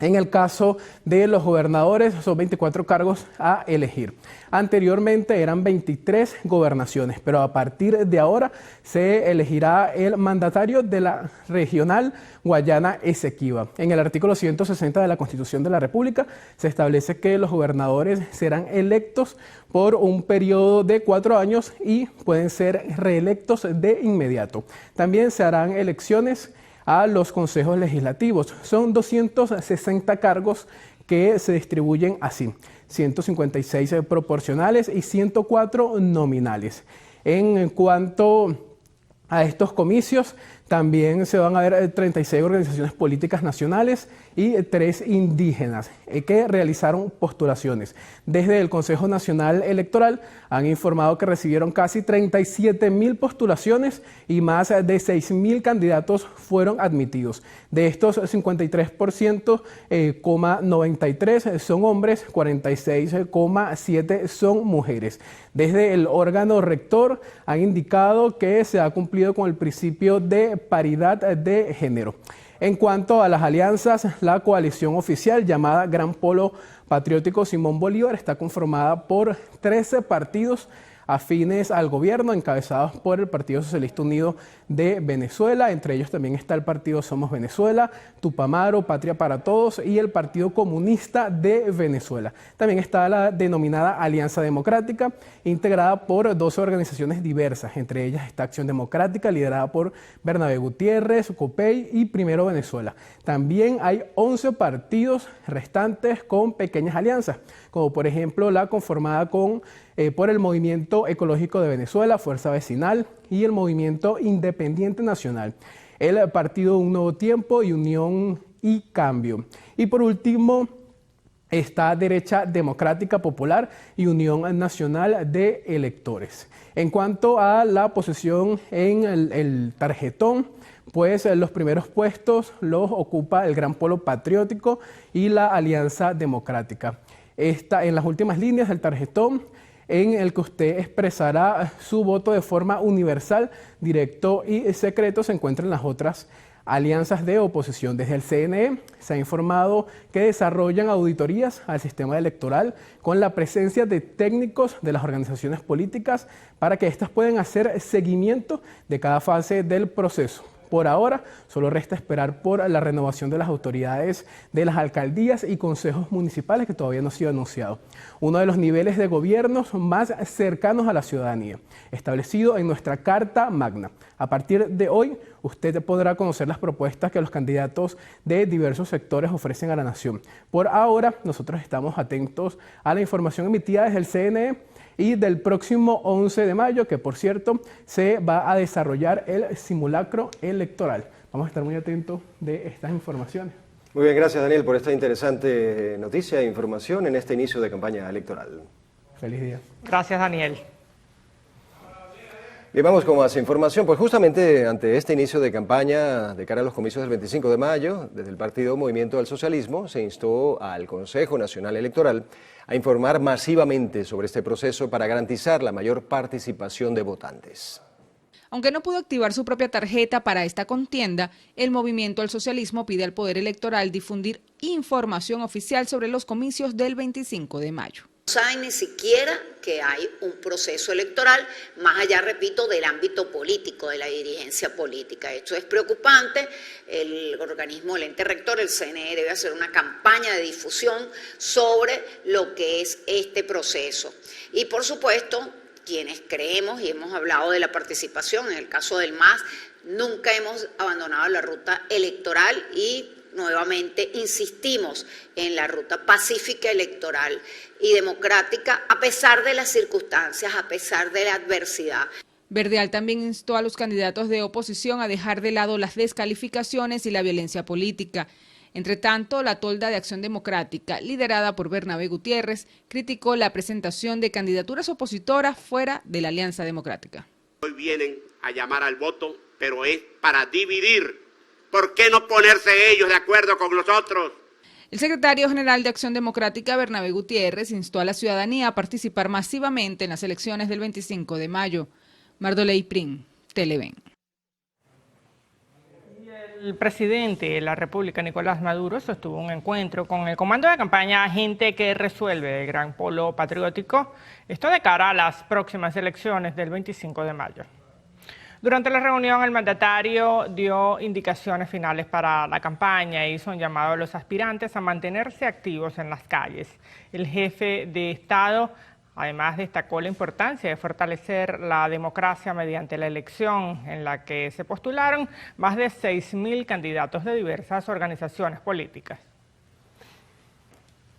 En el caso de los gobernadores, son 24 cargos a elegir. Anteriormente eran 23 gobernaciones, pero a partir de ahora se elegirá el mandatario de la regional Guayana Esequiba. En el artículo 160 de la Constitución de la República se establece que los gobernadores serán electos por un periodo de 4 años y pueden ser reelectos de inmediato. También se harán elecciones a los consejos legislativos. Son 260 cargos que se distribuyen así: 156 proporcionales y 104 nominales. En cuanto a estos comicios, también se van a ver 36 organizaciones políticas nacionales y 3 indígenas que realizaron postulaciones. Desde el Consejo Nacional Electoral han informado que recibieron casi 37.000 postulaciones y más de 6.000 candidatos fueron admitidos. De estos, 53,93 son hombres, 46,7 son mujeres. Desde el órgano rector han indicado que se ha cumplido con el principio de paridad de género. En cuanto a las alianzas, la coalición oficial llamada Gran Polo Patriótico Simón Bolívar está conformada por 13 partidos afines al gobierno, encabezados por el Partido Socialista Unido de Venezuela. Entre ellos también está el Partido Somos Venezuela, Tupamaro, Patria para Todos y el Partido Comunista de Venezuela. También está la denominada Alianza Democrática, integrada por 12 organizaciones diversas. Entre ellas está Acción Democrática, liderada por Bernabé Gutiérrez, Copey y Primero Venezuela. También hay 11 partidos restantes con pequeñas alianzas, como por ejemplo la conformada por el Movimiento Ecológico de Venezuela, Fuerza Vecinal y el Movimiento Independiente Nacional, el Partido Un Nuevo Tiempo y Unión y Cambio. Y por último está Derecha Democrática Popular y Unión Nacional de Electores. En cuanto a la posición en el tarjetón, pues los primeros puestos los ocupa el Gran Polo Patriótico y la Alianza Democrática. Está en las últimas líneas del tarjetón, en el que usted expresará su voto de forma universal, directo y secreto, se encuentran las otras alianzas de oposición. Desde el CNE se ha informado que desarrollan auditorías al sistema electoral con la presencia de técnicos de las organizaciones políticas para que éstas puedan hacer seguimiento de cada fase del proceso. Por ahora, solo resta esperar por la renovación de las autoridades de las alcaldías y consejos municipales, que todavía no ha sido anunciado. Uno de los niveles de gobiernos más cercanos a la ciudadanía, establecido en nuestra Carta Magna. A partir de hoy, usted podrá conocer las propuestas que los candidatos de diversos sectores ofrecen a la nación. Por ahora, nosotros estamos atentos a la información emitida desde el CNE y del próximo 11 de mayo, que por cierto se va a desarrollar el simulacro electoral. Vamos a estar muy atentos de estas informaciones. Muy bien, gracias Daniel por esta interesante noticia e información en este inicio de campaña electoral. Feliz día. Gracias, Daniel. Bien, vamos con más información. Pues justamente ante este inicio de campaña de cara a los comicios del 25 de mayo, desde el partido Movimiento del Socialismo se instó al Consejo Nacional Electoral a informar masivamente sobre este proceso para garantizar la mayor participación de votantes. Aunque no pudo activar su propia tarjeta para esta contienda, el Movimiento al Socialismo pide al Poder Electoral difundir información oficial sobre los comicios del 25 de mayo. No saben ni siquiera que hay un proceso electoral, más allá, repito, del ámbito político, de la dirigencia política. Esto es preocupante. El organismo, el ente rector, el CNE, debe hacer una campaña de difusión sobre lo que es este proceso. Y, por supuesto, quienes creemos y hemos hablado de la participación, en el caso del MAS, nunca hemos abandonado la ruta electoral y nuevamente insistimos en la ruta pacífica electoral y democrática a pesar de las circunstancias, a pesar de la adversidad. Verdeal también instó a los candidatos de oposición a dejar de lado las descalificaciones y la violencia política. Entre tanto, la tolda de Acción Democrática, liderada por Bernabé Gutiérrez, criticó la presentación de candidaturas opositoras fuera de la Alianza Democrática. Hoy vienen a llamar al voto, pero es para dividir. ¿Por qué no ponerse ellos de acuerdo con nosotros? El secretario general de Acción Democrática, Bernabé Gutiérrez, instó a la ciudadanía a participar masivamente en las elecciones del 25 de mayo. Mardoley Prim, Televen. El presidente de la República, Nicolás Maduro, sostuvo un encuentro con el comando de campaña Gente que Resuelve del Gran Polo Patriótico, esto de cara a las próximas elecciones del 25 de mayo. Durante la reunión, el mandatario dio indicaciones finales para la campaña e hizo un llamado a los aspirantes a mantenerse activos en las calles. El jefe de Estado además destacó la importancia de fortalecer la democracia mediante la elección en la que se postularon más de 6.000 candidatos de diversas organizaciones políticas.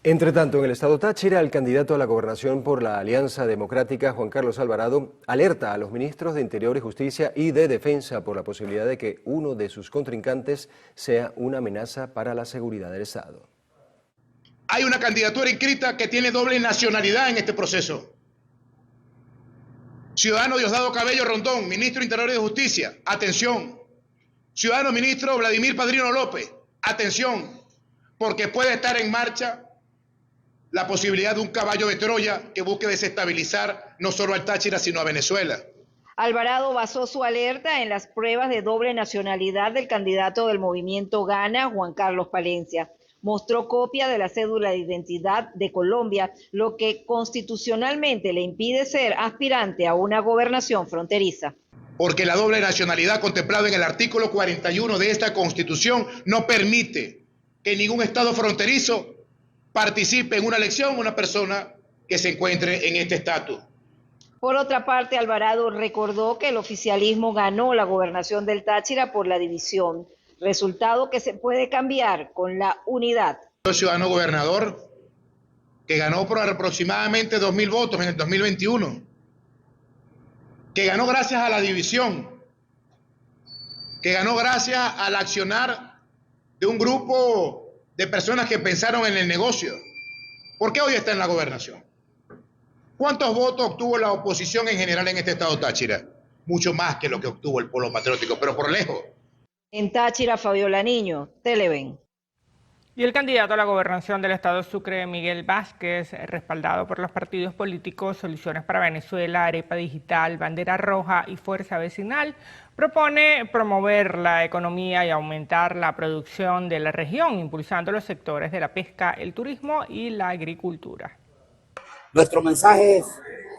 Entre tanto, en el estado Táchira, el candidato a la gobernación por la Alianza Democrática, Juan Carlos Alvarado, alerta a los ministros de Interior y Justicia y de Defensa por la posibilidad de que uno de sus contrincantes sea una amenaza para la seguridad del Estado. Hay una candidatura inscrita que tiene doble nacionalidad en este proceso. Ciudadano Diosdado Cabello Rondón, ministro de Interior y de Justicia, atención. Ciudadano ministro Vladimir Padrino López, atención, porque puede estar en marcha la posibilidad de un caballo de Troya que busque desestabilizar no solo al Táchira, sino a Venezuela. Alvarado basó su alerta en las pruebas de doble nacionalidad del candidato del movimiento Gana, Juan Carlos Palencia. Mostró copia de la cédula de identidad de Colombia, lo que constitucionalmente le impide ser aspirante a una gobernación fronteriza. Porque la doble nacionalidad contemplada en el artículo 41 de esta Constitución no permite que ningún estado fronterizo participe en una elección una persona que se encuentre en este estatus. Por otra parte, Alvarado recordó que el oficialismo ganó la gobernación del Táchira por la división, resultado que se puede cambiar con la unidad. El ciudadano gobernador que ganó por aproximadamente 2.000 votos en el 2021, que ganó gracias a la división, que ganó gracias al accionar de un grupo de personas que pensaron en el negocio. ¿Por qué hoy está en la gobernación? ¿Cuántos votos obtuvo la oposición en general en este estado Táchira? Mucho más que lo que obtuvo el Polo Patriótico, pero por lejos. En Táchira, Fabiola Niño, Televen. Y el candidato a la gobernación del estado Sucre, Miguel Vázquez, respaldado por los partidos políticos Soluciones para Venezuela, Arepa Digital, Bandera Roja y Fuerza Vecinal, propone promover la economía y aumentar la producción de la región, impulsando los sectores de la pesca, el turismo y la agricultura. Nuestro mensaje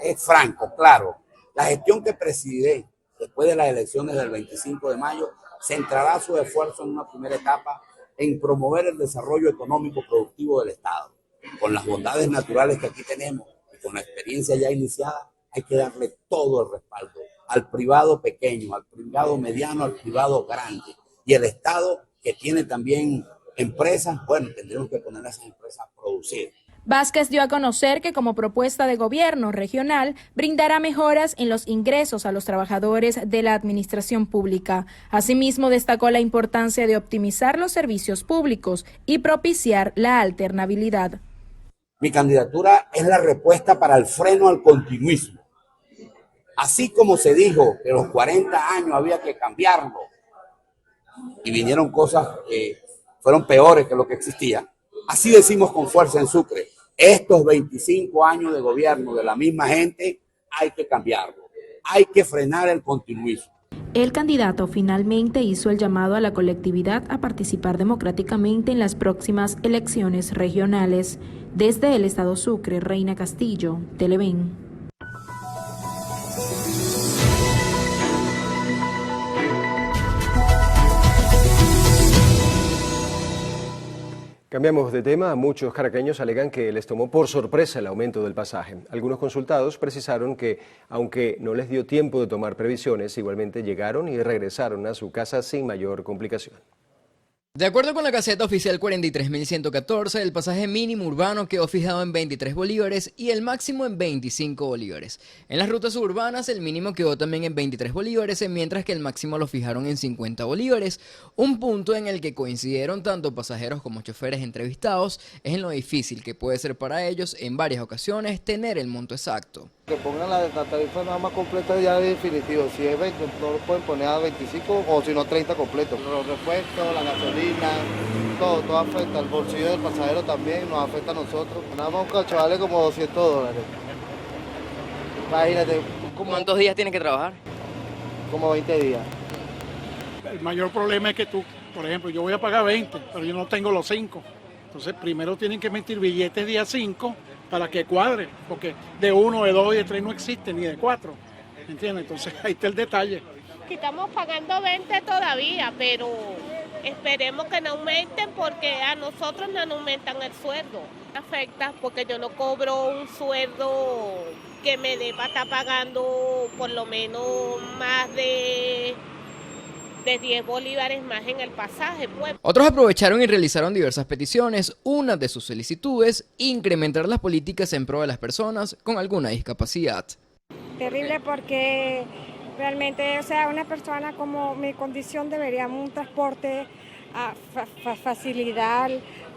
es franco, claro. La gestión que presidiré después de las elecciones del 25 de mayo centrará su esfuerzo en una primera etapa en promover el desarrollo económico productivo del Estado. Con las bondades naturales que aquí tenemos y con la experiencia ya iniciada, hay que darle todo el respaldo al privado pequeño, al privado mediano, al privado grande. Y el Estado, que tiene también empresas, bueno, tendremos que poner a esas empresas a producir. Vázquez dio a conocer que como propuesta de gobierno regional brindará mejoras en los ingresos a los trabajadores de la administración pública. Asimismo, destacó la importancia de optimizar los servicios públicos y propiciar la alternabilidad. Mi candidatura es la respuesta para el freno al continuismo. Así como se dijo que los 40 años había que cambiarlo y vinieron cosas que fueron peores que lo que existía, así decimos con fuerza en Sucre, estos 25 años de gobierno de la misma gente hay que cambiarlo, hay que frenar el continuismo. El candidato finalmente hizo el llamado a la colectividad a participar democráticamente en las próximas elecciones regionales. Desde el estado Sucre, Reina Castillo, Televen. Cambiamos de tema. Muchos caraqueños alegan que les tomó por sorpresa el aumento del pasaje. Algunos consultados precisaron que, aunque no les dio tiempo de tomar previsiones, igualmente llegaron y regresaron a su casa sin mayor complicación. De acuerdo con la Gaceta Oficial 43.114, el pasaje mínimo urbano quedó fijado en 23 bolívares y el máximo en 25 bolívares. En las rutas suburbanas el mínimo quedó también en 23 bolívares, mientras que el máximo lo fijaron en 50 bolívares. Un punto en el que coincidieron tanto pasajeros como choferes entrevistados es en lo difícil que puede ser para ellos en varias ocasiones tener el monto exacto. Que pongan la tarifa nada más completa ya de definitivo. Si es 20, no lo pueden poner a 25 o si no 30 completos. Los repuestos, la gasolina, todo afecta. El bolsillo del pasajero también nos afecta a nosotros. Nada más un cacho vale como $200. Imagínate. ¿Cuántos días tienen que trabajar? Como 20 días. El mayor problema es que tú, por ejemplo, yo voy a pagar 20, pero yo no tengo los 5. Entonces primero tienen que emitir billetes día 5 para que cuadre, porque de 1, de 2 y de 3 no existe, ni de 4, ¿entiendes? Entonces ahí está el detalle. Estamos pagando 20 todavía, pero esperemos que no aumenten porque a nosotros no nos aumentan el sueldo. Afecta porque yo no cobro un sueldo que me dé para estar pagando por lo menos más de 10 bolívares más en el pasaje. Pues. Otros aprovecharon y realizaron diversas peticiones. Una de sus solicitudes, incrementar las políticas en pro de las personas con alguna discapacidad. Terrible porque realmente, o sea, una persona como mi condición debería un transporte a facilidad,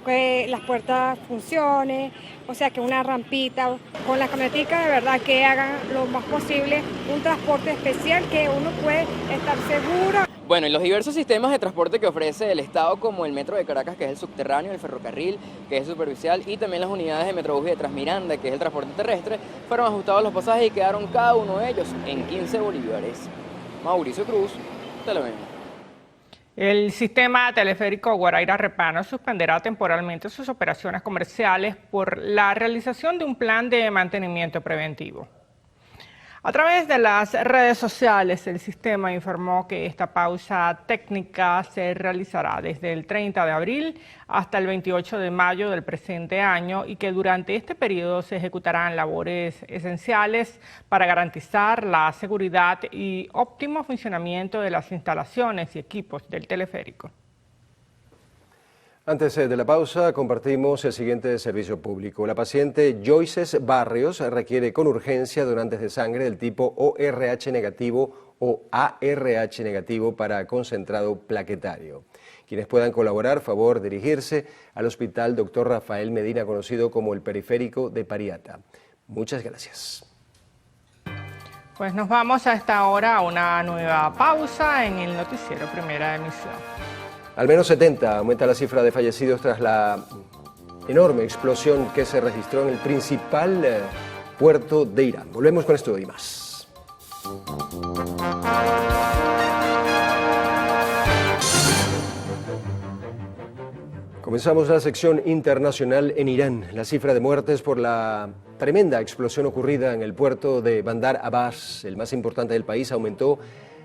que las puertas funcionen, o sea, que una rampita. Con las camioneticas de verdad que hagan lo más posible un transporte especial que uno puede estar seguro. Bueno, y los diversos sistemas de transporte que ofrece el Estado, como el Metro de Caracas, que es el subterráneo, el ferrocarril, que es el superficial, y también las unidades de Metrobús y de Transmiranda, que es el transporte terrestre, fueron ajustados los pasajes y quedaron cada uno de ellos en 15 bolívares. Mauricio Cruz, Televen. El sistema teleférico Guaraíra-Repano suspenderá temporalmente sus operaciones comerciales por la realización de un plan de mantenimiento preventivo. A través de las redes sociales, el sistema informó que esta pausa técnica se realizará desde el 30 de abril hasta el 28 de mayo del presente año y que durante este periodo se ejecutarán labores esenciales para garantizar la seguridad y óptimo funcionamiento de las instalaciones y equipos del teleférico. Antes de la pausa, compartimos el siguiente servicio público. La paciente Joyces Barrios requiere con urgencia donantes de sangre del tipo ORH negativo o ARH negativo para concentrado plaquetario. Quienes puedan colaborar, favor dirigirse al Hospital Dr. Rafael Medina, conocido como el Periférico de Pariata. Muchas gracias. Pues nos vamos a esta hora a una nueva pausa en el noticiero Primera Emisión. Al menos 70 aumenta la cifra de fallecidos tras la enorme explosión que se registró en el principal puerto de Irán. Volvemos con esto y más. Comenzamos la sección internacional en Irán. La cifra de muertes por la tremenda explosión ocurrida en el puerto de Bandar Abbas, el más importante del país, aumentó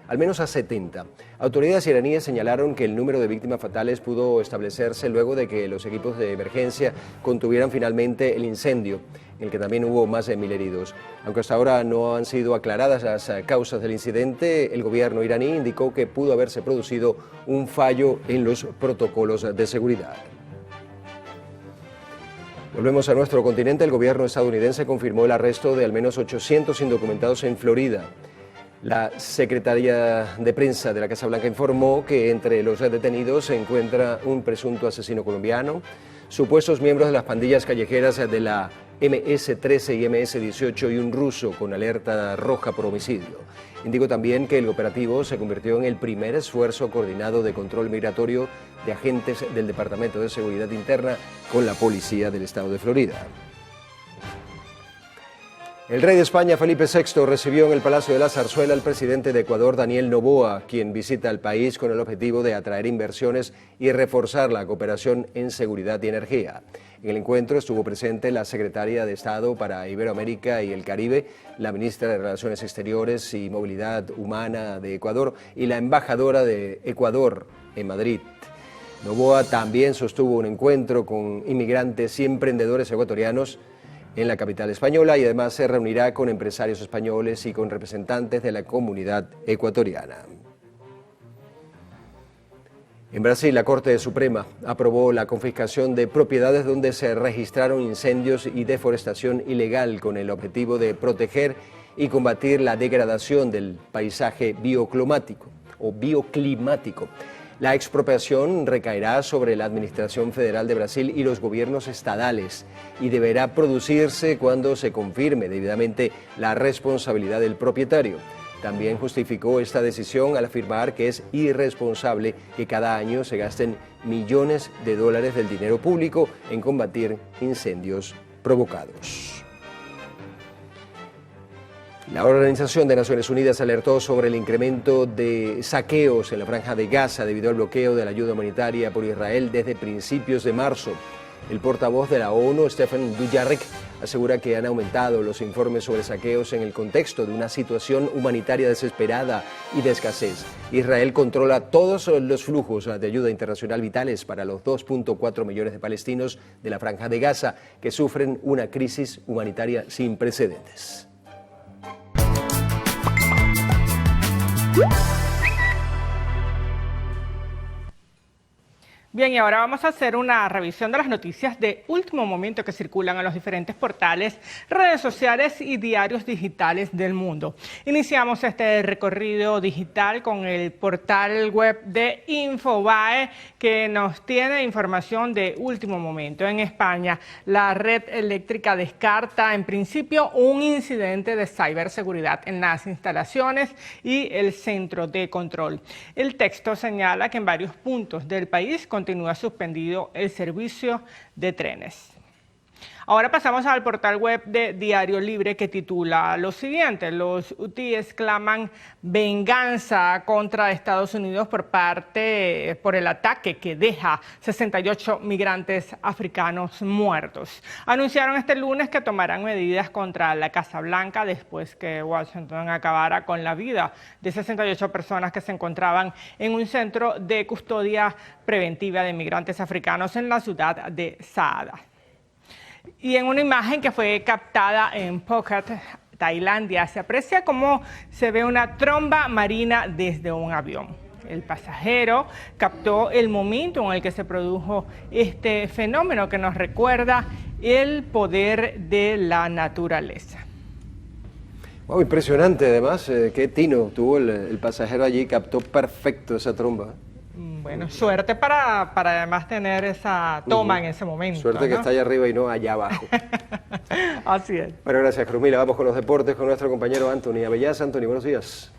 al menos a 70. Autoridades iraníes señalaron que el número de víctimas fatales pudo establecerse luego de que los equipos de emergencia contuvieran finalmente el incendio, en el que también hubo más de 1000 heridos. Aunque hasta ahora no han sido aclaradas las causas del incidente, el gobierno iraní indicó que pudo haberse producido un fallo en los protocolos de seguridad. Volvemos a nuestro continente. El gobierno estadounidense confirmó el arresto de al menos 800 indocumentados en Florida. La secretaria de prensa de la Casa Blanca informó que entre los detenidos se encuentra un presunto asesino colombiano, supuestos miembros de las pandillas callejeras de la MS-13 y MS-18 y un ruso con alerta roja por homicidio. Indicó también que el operativo se convirtió en el primer esfuerzo coordinado de control migratorio de agentes del Departamento de Seguridad Interna con la policía del estado de Florida. El rey de España, Felipe VI, recibió en el Palacio de la Zarzuela al presidente de Ecuador, Daniel Noboa, quien visita el país con el objetivo de atraer inversiones y reforzar la cooperación en seguridad y energía. En el encuentro estuvo presente la secretaria de Estado para Iberoamérica y el Caribe, la ministra de Relaciones Exteriores y Movilidad Humana de Ecuador y la embajadora de Ecuador en Madrid. Noboa también sostuvo un encuentro con inmigrantes y emprendedores ecuatorianos en la capital española y además se reunirá con empresarios españoles y con representantes de la comunidad ecuatoriana. En Brasil, la Corte Suprema aprobó la confiscación de propiedades donde se registraron incendios y deforestación ilegal con el objetivo de proteger y combatir la degradación del paisaje bioclimático. La expropiación recaerá sobre la Administración Federal de Brasil y los gobiernos estadales y deberá producirse cuando se confirme debidamente la responsabilidad del propietario. También justificó esta decisión al afirmar que es irresponsable que cada año se gasten millones de dólares del dinero público en combatir incendios provocados. La Organización de Naciones Unidas alertó sobre el incremento de saqueos en la Franja de Gaza debido al bloqueo de la ayuda humanitaria por Israel desde principios de marzo. El portavoz de la ONU, Stephen Dujarric, asegura que han aumentado los informes sobre saqueos en el contexto de una situación humanitaria desesperada y de escasez. Israel controla todos los flujos de ayuda internacional vitales para los 2.4 millones de palestinos de la Franja de Gaza que sufren una crisis humanitaria sin precedentes. Bien, y ahora vamos a hacer una revisión de las noticias de último momento que circulan en los diferentes portales, redes sociales y diarios digitales del mundo. Iniciamos este recorrido digital con el portal web de Infobae, que nos tiene información de último momento. En España, la red eléctrica descarta en principio un incidente de ciberseguridad en las instalaciones y el centro de control. El texto señala que en varios puntos del país continúa suspendido el servicio de trenes. Ahora pasamos al portal web de Diario Libre, que titula lo siguiente: los hutíes claman venganza contra Estados Unidos por el ataque que deja 68 migrantes africanos muertos. Anunciaron este lunes que tomarán medidas contra la Casa Blanca después que Washington acabara con la vida de 68 personas que se encontraban en un centro de custodia preventiva de migrantes africanos en la ciudad de Saada. Y en una imagen que fue captada en Phuket, Tailandia, se aprecia cómo se ve una tromba marina desde un avión. El pasajero captó el momento en el que se produjo este fenómeno que nos recuerda el poder de la naturaleza. Wow, impresionante además, qué tino tuvo el pasajero allí, captó perfecto esa tromba. Bueno, suerte para además tener esa toma en ese momento. Suerte, ¿no? Que está allá arriba y no allá abajo. Así es. Bueno, gracias, Cruzmila. Vamos con los deportes con nuestro compañero Anthony Abellaz. Anthony, buenos días.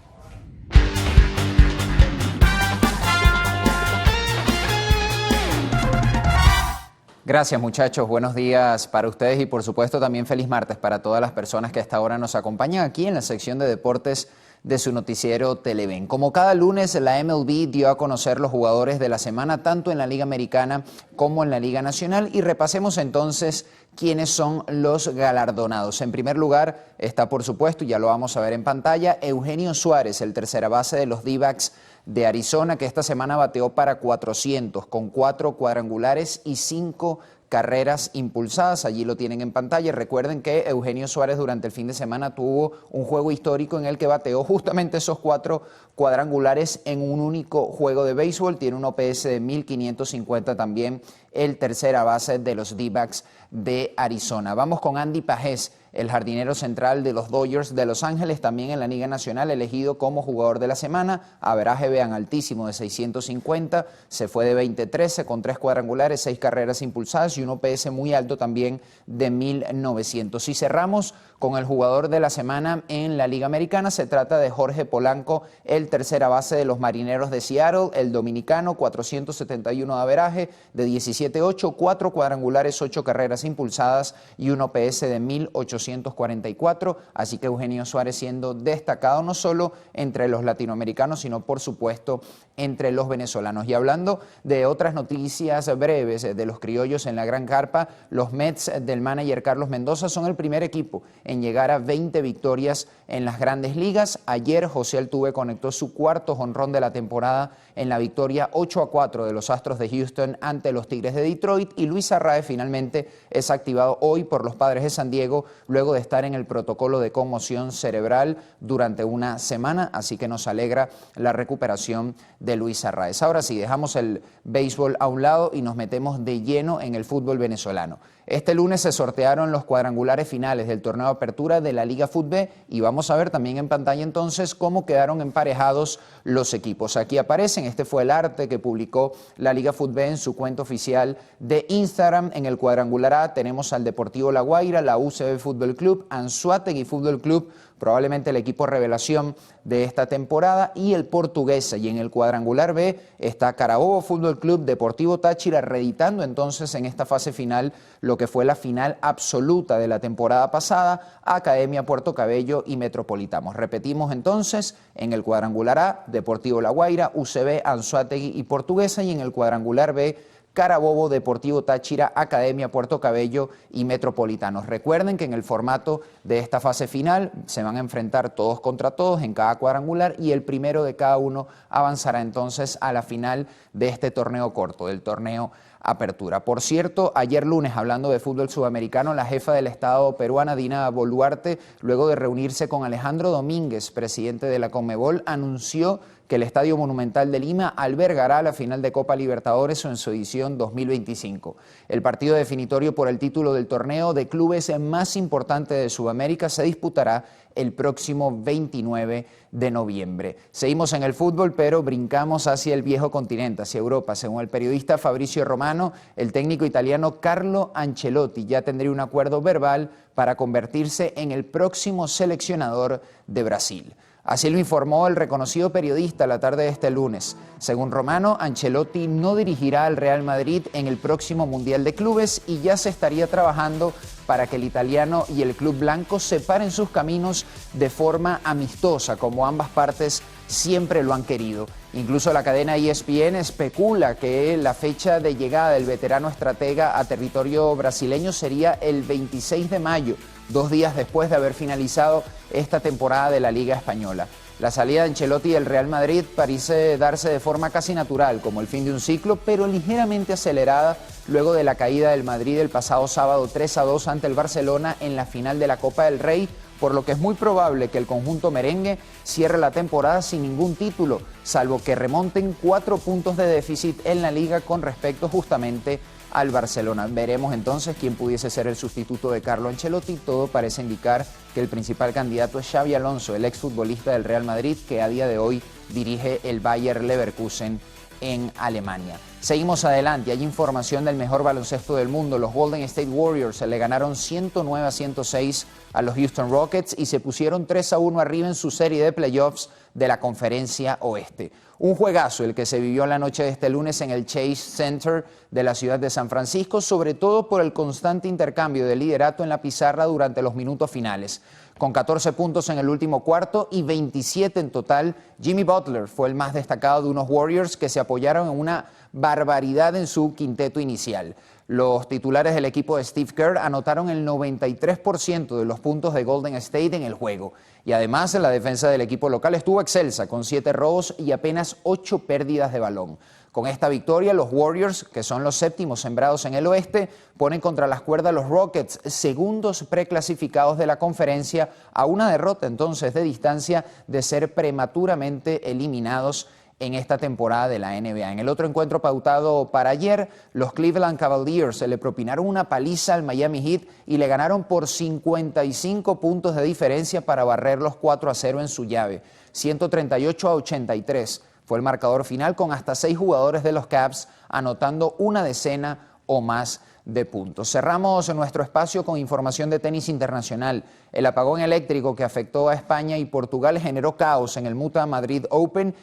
Gracias, muchachos. Buenos días para ustedes y por supuesto también feliz martes para todas las personas que hasta ahora nos acompañan aquí en la sección de deportes de su noticiero Televen. Como cada lunes, la MLB dio a conocer los jugadores de la semana tanto en la Liga Americana como en la Liga Nacional y repasemos entonces quiénes son los galardonados. En primer lugar está, por supuesto, ya lo vamos a ver en pantalla, Eugenio Suárez, el tercera base de los D-backs de Arizona, que esta semana bateó para 400 con 4 cuadrangulares y 5 carreras impulsadas. Allí lo tienen en pantalla. Recuerden que Eugenio Suárez durante el fin de semana tuvo un juego histórico en el que bateó justamente esos 4 cuadrangulares en un único juego de béisbol. Tiene un OPS de 1550 también, el tercera base de los D-backs de Arizona. Vamos con Andy Pajés, el jardinero central de los Dodgers de Los Ángeles, también en la Liga Nacional, elegido como jugador de la semana. Averaje, vean, altísimo de 650, se fue de 20-13 con 3 cuadrangulares, 6 carreras impulsadas y un OPS muy alto también de 1900. Y cerramos con el jugador de la semana en la Liga Americana. Se trata de Jorge Polanco, el tercera base de los Marineros de Seattle, el dominicano, 471 de averaje, de 17-8, 4 cuadrangulares, 8 carreras impulsadas y un OPS de 1844. Así que Eugenio Suárez siendo destacado no solo entre los latinoamericanos, sino por supuesto entre los venezolanos. Y hablando de otras noticias breves de los criollos en la Gran Carpa, los Mets del manager Carlos Mendoza son el primer equipo en llegar a 20 victorias en las Grandes Ligas. Ayer José Altuve conectó su cuarto jonrón de la temporada en la victoria 8-4 de los Astros de Houston ante los Tigres de Detroit, y Luis Arraez finalmente es activado hoy por los Padres de San Diego luego de estar en el protocolo de conmoción cerebral durante una semana, así que nos alegra la recuperación de Luis Arraez. Ahora sí, dejamos el béisbol a un lado y nos metemos de lleno en el fútbol venezolano. Este lunes se sortearon los cuadrangulares finales del torneo de apertura de la Liga Fútbol y vamos a ver también en pantalla entonces cómo quedaron emparejados los equipos. Aquí aparecen, este fue el arte que publicó la Liga Fútbol en su cuenta oficial de Instagram. En el cuadrangular A tenemos al Deportivo La Guaira, la UCB Fútbol Club, Anzoátegui Fútbol Club, probablemente el equipo revelación de esta temporada, y el Portuguesa. Y en el cuadrangular B está Carabobo Fútbol Club, Deportivo Táchira, reeditando entonces en esta fase final lo que fue la final absoluta de la temporada pasada, Academia Puerto Cabello y Metropolitanos. Repetimos entonces, en el cuadrangular A, Deportivo La Guaira, UCB, Anzoátegui y Portuguesa, y en el cuadrangular B, Carabobo, Deportivo Táchira, Academia Puerto Cabello y Metropolitanos. Recuerden que en el formato de esta fase final se van a enfrentar todos contra todos en cada cuadrangular y el primero de cada uno avanzará entonces a la final de este torneo corto, del torneo Apertura. Por cierto, ayer lunes, hablando de fútbol sudamericano, la jefa del Estado peruana, Dina Boluarte, luego de reunirse con Alejandro Domínguez, presidente de la Conmebol, anunció que el Estadio Monumental de Lima albergará la final de Copa Libertadores en su edición 2025. El partido definitorio por el título del torneo de clubes más importante de Sudamérica se disputará el próximo 29 de noviembre. Seguimos en el fútbol, pero brincamos hacia el viejo continente, hacia Europa. Según el periodista Fabrizio Romano, el técnico italiano Carlo Ancelotti ya tendría un acuerdo verbal para convertirse en el próximo seleccionador de Brasil. Así lo informó el reconocido periodista la tarde de este lunes. Según Romano, Ancelotti no dirigirá al Real Madrid en el próximo Mundial de Clubes y ya se estaría trabajando para que el italiano y el club blanco separen sus caminos de forma amistosa, como ambas partes siempre lo han querido. Incluso la cadena ESPN especula que la fecha de llegada del veterano estratega a territorio brasileño sería el 26 de mayo, 2 días después de haber finalizado esta temporada de la Liga Española. La salida de Ancelotti del Real Madrid parece darse de forma casi natural, como el fin de un ciclo, pero ligeramente acelerada luego de la caída del Madrid el pasado sábado 3-2 ante el Barcelona en la final de la Copa del Rey, por lo que es muy probable que el conjunto merengue cierre la temporada sin ningún título, salvo que remonten 4 puntos de déficit en la liga con respecto justamente al Barcelona. Veremos entonces quién pudiese ser el sustituto de Carlo Ancelotti. Todo parece indicar que el principal candidato es Xabi Alonso, el exfutbolista del Real Madrid, que a día de hoy dirige el Bayer Leverkusen en Alemania. Seguimos adelante, hay información del mejor baloncesto del mundo. Los Golden State Warriors le ganaron 109-106 a los Houston Rockets y se pusieron 3-1 arriba en su serie de playoffs de la Conferencia Oeste. Un juegazo el que se vivió la noche de este lunes en el Chase Center de la ciudad de San Francisco, sobre todo por el constante intercambio de liderato en la pizarra durante los minutos finales. Con 14 puntos en el último cuarto y 27 en total, Jimmy Butler fue el más destacado de unos Warriors que se apoyaron en una barbaridad en su quinteto inicial. Los titulares del equipo de Steve Kerr anotaron el 93% de los puntos de Golden State en el juego. Y además la defensa del equipo local estuvo excelsa con 7 robos y apenas 8 pérdidas de balón. Con esta victoria, los Warriors, que son los séptimos sembrados en el oeste, ponen contra las cuerdas a los Rockets, segundos preclasificados de la conferencia, a una derrota entonces de distancia de ser prematuramente eliminados en esta temporada de la NBA. En el otro encuentro pautado para ayer, los Cleveland Cavaliers se le propinaron una paliza al Miami Heat y le ganaron por 55 puntos de diferencia para barrerlos 4-0 en su llave. 138-83 fue el marcador final, con hasta 6 jugadores de los Cavs anotando una decena o más de puntos. Cerramos nuestro espacio con información de tenis internacional. El apagón eléctrico que afectó a España y Portugal generó caos en el Mutua Madrid Open,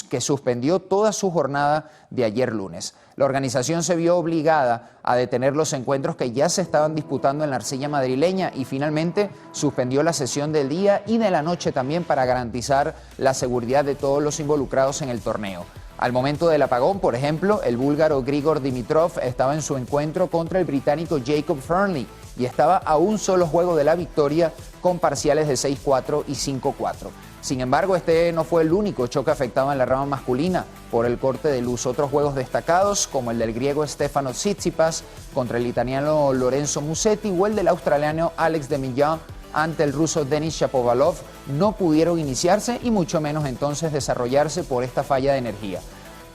que suspendió toda su jornada de ayer lunes. La organización se vio obligada a detener los encuentros que ya se estaban disputando en la arcilla madrileña y finalmente suspendió la sesión del día y de la noche también para garantizar la seguridad de todos los involucrados en el torneo. Al momento del apagón, por ejemplo, el búlgaro Grigor Dimitrov estaba en su encuentro contra el británico Jacob Fernley y estaba a un solo juego de la victoria con parciales de 6-4 y 5-4. Sin embargo, este no fue el único choque afectado en la rama masculina por el corte de luz. Otros juegos destacados, como el del griego Stefano Tsitsipas contra el italiano Lorenzo Musetti o el del australiano Alex de Millán ante el ruso Denis Shapovalov, no pudieron iniciarse y mucho menos entonces desarrollarse por esta falla de energía.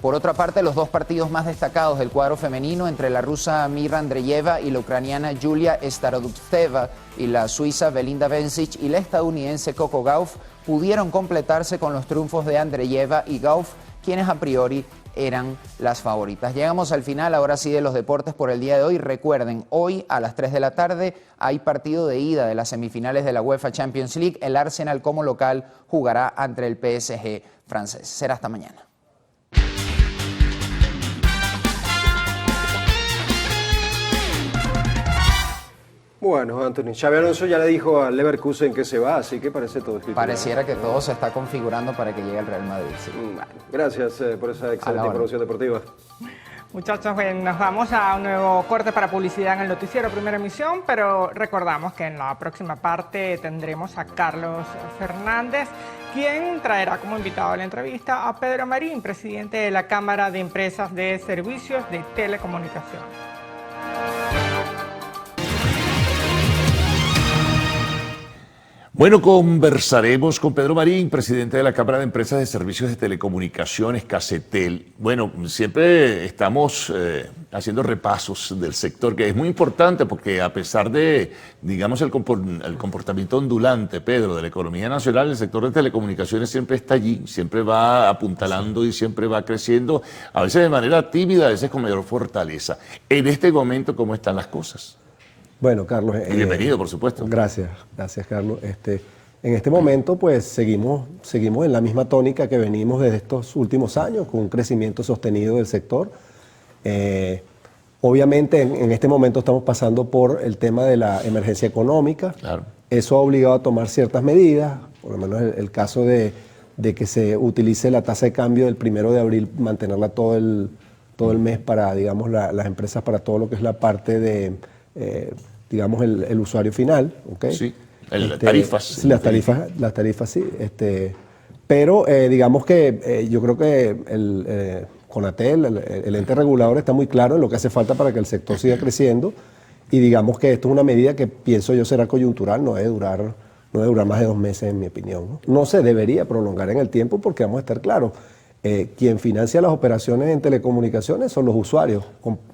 Por otra parte, los dos partidos más destacados del cuadro femenino entre la rusa Mira Andreeva y la ucraniana Yulia Starodubtseva y la suiza Belinda Bencic y la estadounidense Coco Gauff pudieron completarse con los triunfos de Andreeva y Gauff, quienes a priori eran las favoritas. Llegamos al final, ahora sí, de los deportes por el día de hoy. Recuerden, hoy a las 3 de la tarde hay partido de ida de las semifinales de la UEFA Champions League. El Arsenal como local jugará ante el PSG francés. Será hasta mañana. Bueno, Anthony, Xabi Alonso ya le dijo al Leverkusen que se va, así que parece todo escrito. Pareciera que todo se está configurando para que llegue el Real Madrid. Sí. Bueno, gracias por esa excelente información deportiva. Muchachos, nos vamos a un nuevo corte para publicidad en el noticiero Primera Emisión, pero recordamos que en la próxima parte tendremos a Carlos Fernández, quien traerá como invitado a la entrevista a Pedro Marín, presidente de la Cámara de Empresas de Servicios de Telecomunicación. Bueno, conversaremos con Pedro Marín, presidente de la Cámara de Empresas de Servicios de Telecomunicaciones, Cacetel. Bueno, siempre estamos haciendo repasos del sector, que es muy importante porque a pesar de, digamos, el comportamiento ondulante, Pedro, de la economía nacional, el sector de telecomunicaciones siempre está allí, siempre va apuntalando y siempre va creciendo, a veces de manera tímida, a veces con mayor fortaleza. En este momento, ¿cómo están las cosas? Bueno, Carlos. Y bienvenido, por supuesto. Gracias, Carlos. En este momento, pues, seguimos en la misma tónica que venimos desde estos últimos años, con un crecimiento sostenido del sector. Obviamente, en este momento estamos pasando por el tema de la emergencia económica. Claro. Eso ha obligado a tomar ciertas medidas, por lo menos el caso de que se utilice la tasa de cambio del 1 de abril, mantenerla todo el mes para, digamos, las empresas, para todo lo que es la parte de... digamos, el usuario final, ¿ok? Sí, tarifas. Sí, las tarifas sí. Pero digamos que yo creo que el CONATEL, el ente regulador, está muy claro en lo que hace falta para que el sector siga creciendo, y digamos que esto es una medida que pienso yo será coyuntural, no debe durar más de 2 meses, en mi opinión. No se debería prolongar en el tiempo, porque vamos a estar claros, quien financia las operaciones en telecomunicaciones son los usuarios,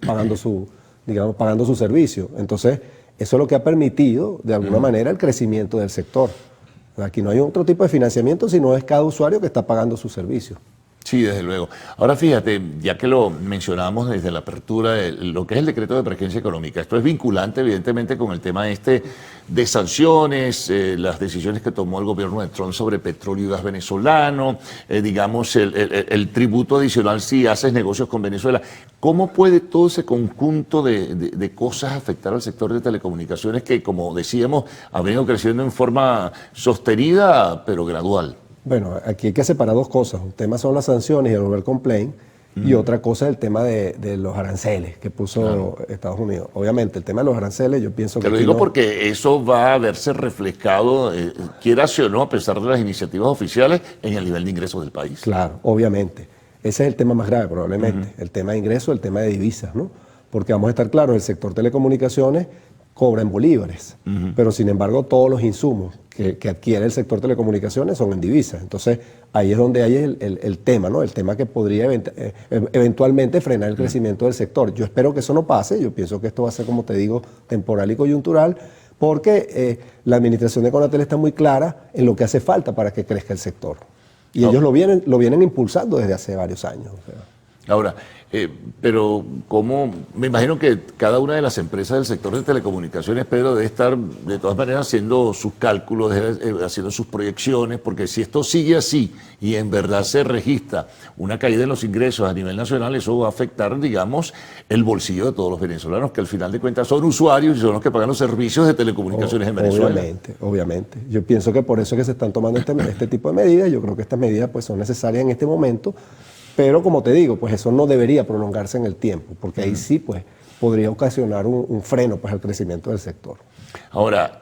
pagando su servicio. Entonces, eso es lo que ha permitido, de alguna manera, el crecimiento del sector. Aquí no hay otro tipo de financiamiento, sino es cada usuario que está pagando su servicio. Sí, desde luego. Ahora fíjate, ya que lo mencionamos desde la apertura, de lo que es el decreto de emergencia económica, esto es vinculante evidentemente con el tema de sanciones, las decisiones que tomó el gobierno de Trump sobre petróleo y gas venezolano, digamos el tributo adicional si haces negocios con Venezuela. ¿Cómo puede todo ese conjunto de cosas afectar al sector de telecomunicaciones que, como decíamos, ha venido creciendo en forma sostenida pero gradual? Bueno, aquí hay que separar dos cosas. Un tema son las sanciones y el over complaint, y otra cosa es el tema de los aranceles que puso Estados Unidos. Obviamente, el tema de los aranceles, yo pienso que... Te lo digo porque eso va a verse reflejado, quieras o no, a pesar de las iniciativas oficiales, en el nivel de ingresos del país. Claro, obviamente. Ese es el tema más grave, probablemente. El tema de ingresos, el tema de divisas, ¿no? Porque vamos a estar claros, el sector telecomunicaciones cobra en bolívares, pero sin embargo todos los insumos que adquiere el sector telecomunicaciones son en divisas. Entonces ahí es donde hay el tema, ¿no? El tema que podría eventualmente frenar el crecimiento del sector. Yo espero que eso no pase, yo pienso que esto va a ser, como te digo, temporal y coyuntural, porque la administración de Conatel está muy clara en lo que hace falta para que crezca el sector. Y ellos lo vienen impulsando desde hace varios años. O sea. Ahora, pero ¿cómo? Me imagino que cada una de las empresas del sector de telecomunicaciones, Pedro, debe estar de todas maneras haciendo sus cálculos, haciendo sus proyecciones, porque si esto sigue así y en verdad se registra una caída en los ingresos a nivel nacional, eso va a afectar, digamos, el bolsillo de todos los venezolanos, que al final de cuentas son usuarios y son los que pagan los servicios de telecomunicaciones en Venezuela. Obviamente. Yo pienso que por eso es que se están tomando este tipo de medidas. Yo creo que estas medidas pues, son necesarias en este momento. Pero como te digo, pues eso no debería prolongarse en el tiempo, porque ahí sí pues, podría ocasionar un freno pues, al crecimiento del sector. Ahora,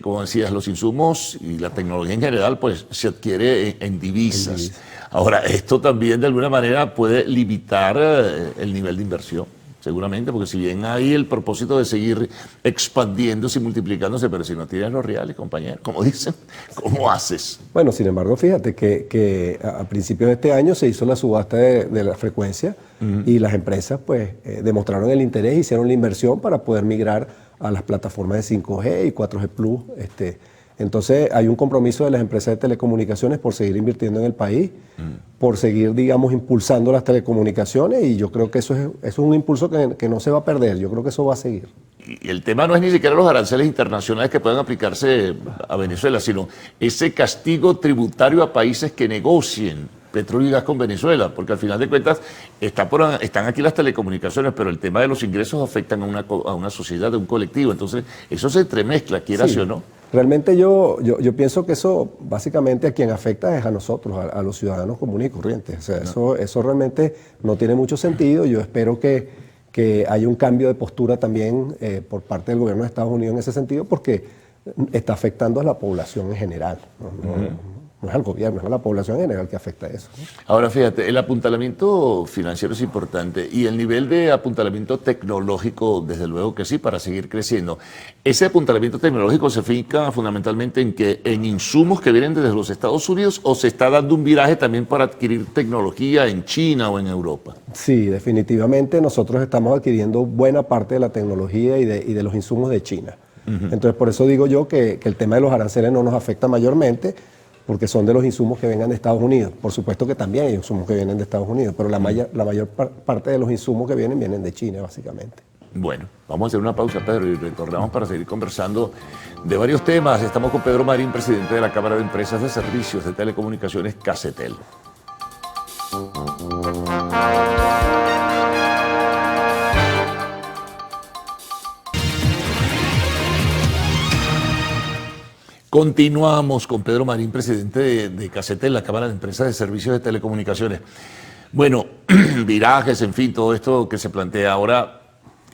como decías, los insumos y la tecnología en general pues, se adquiere en divisas. Ahora, esto también de alguna manera puede limitar el nivel de inversión, seguramente, porque si bien hay el propósito de seguir expandiéndose y multiplicándose, pero si no tienes los reales, compañero, como dicen, ¿cómo haces? Bueno, sin embargo, fíjate que a principios de este año se hizo la subasta de la frecuencia y las empresas pues demostraron el interés y hicieron la inversión para poder migrar a las plataformas de 5G y 4G Plus. Entonces hay un compromiso de las empresas de telecomunicaciones por seguir invirtiendo en el país, por seguir, digamos, impulsando las telecomunicaciones, y yo creo que eso es un impulso que no se va a perder, yo creo que eso va a seguir. Y el tema no es ni siquiera los aranceles internacionales que puedan aplicarse a Venezuela, sino ese castigo tributario a países que negocien petróleo y gas con Venezuela, porque al final de cuentas están aquí las telecomunicaciones, pero el tema de los ingresos afectan a una sociedad, a un colectivo, entonces eso se entremezcla, quieras o no. Realmente yo pienso que eso básicamente a quien afecta es a nosotros, a los ciudadanos comunes y corrientes. O sea, eso realmente no tiene mucho sentido. Yo espero que haya un cambio de postura también por parte del gobierno de Estados Unidos en ese sentido, porque está afectando a la población en general. No es al gobierno, es a la población en general que afecta eso. Ahora fíjate, el apuntalamiento financiero es importante y el nivel de apuntalamiento tecnológico, desde luego que sí, para seguir creciendo. Ese apuntalamiento tecnológico se fija fundamentalmente en insumos que vienen desde los Estados Unidos, o se está dando un viraje también para adquirir tecnología en China o en Europa. Sí, definitivamente nosotros estamos adquiriendo buena parte de la tecnología y de los insumos de China. Entonces por eso digo yo que el tema de los aranceles no nos afecta mayormente, porque son de los insumos que vengan de Estados Unidos. Por supuesto que también hay insumos que vienen de Estados Unidos, pero la mayor parte de los insumos que vienen de China, básicamente. Bueno, vamos a hacer una pausa, Pedro, y retornamos para seguir conversando de varios temas. Estamos con Pedro Marín, presidente de la Cámara de Empresas de Servicios de Telecomunicaciones, Casetel. Continuamos con Pedro Marín, presidente de Casetel, la Cámara de Empresas de Servicios de Telecomunicaciones. Bueno, virajes, en fin, todo esto que se plantea ahora.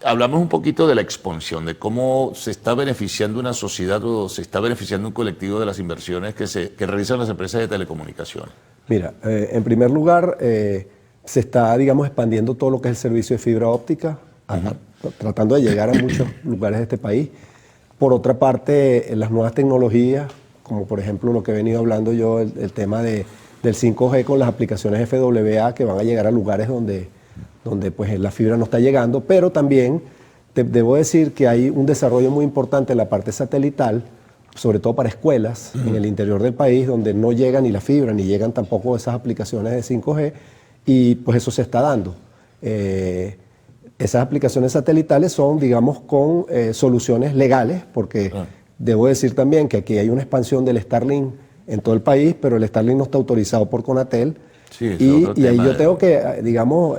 Hablamos un poquito de la expansión, de cómo se está beneficiando una sociedad o se está beneficiando un colectivo de las inversiones que realizan las empresas de telecomunicaciones. Mira, en primer lugar, se está, digamos, expandiendo todo lo que es el servicio de fibra óptica, tratando de llegar a muchos lugares de este país. Por otra parte, las nuevas tecnologías, como por ejemplo lo que he venido hablando yo, el tema del 5G con las aplicaciones FWA, que van a llegar a lugares donde pues la fibra no está llegando, pero también te debo decir que hay un desarrollo muy importante en la parte satelital, sobre todo para escuelas en el interior del país, donde no llega ni la fibra, ni llegan tampoco esas aplicaciones de 5G, y pues eso se está dando. Esas aplicaciones satelitales son, digamos, con soluciones legales, porque debo decir también que aquí hay una expansión del Starlink en todo el país, pero el Starlink no está autorizado por Conatel. Sí, y ahí yo tengo que, digamos,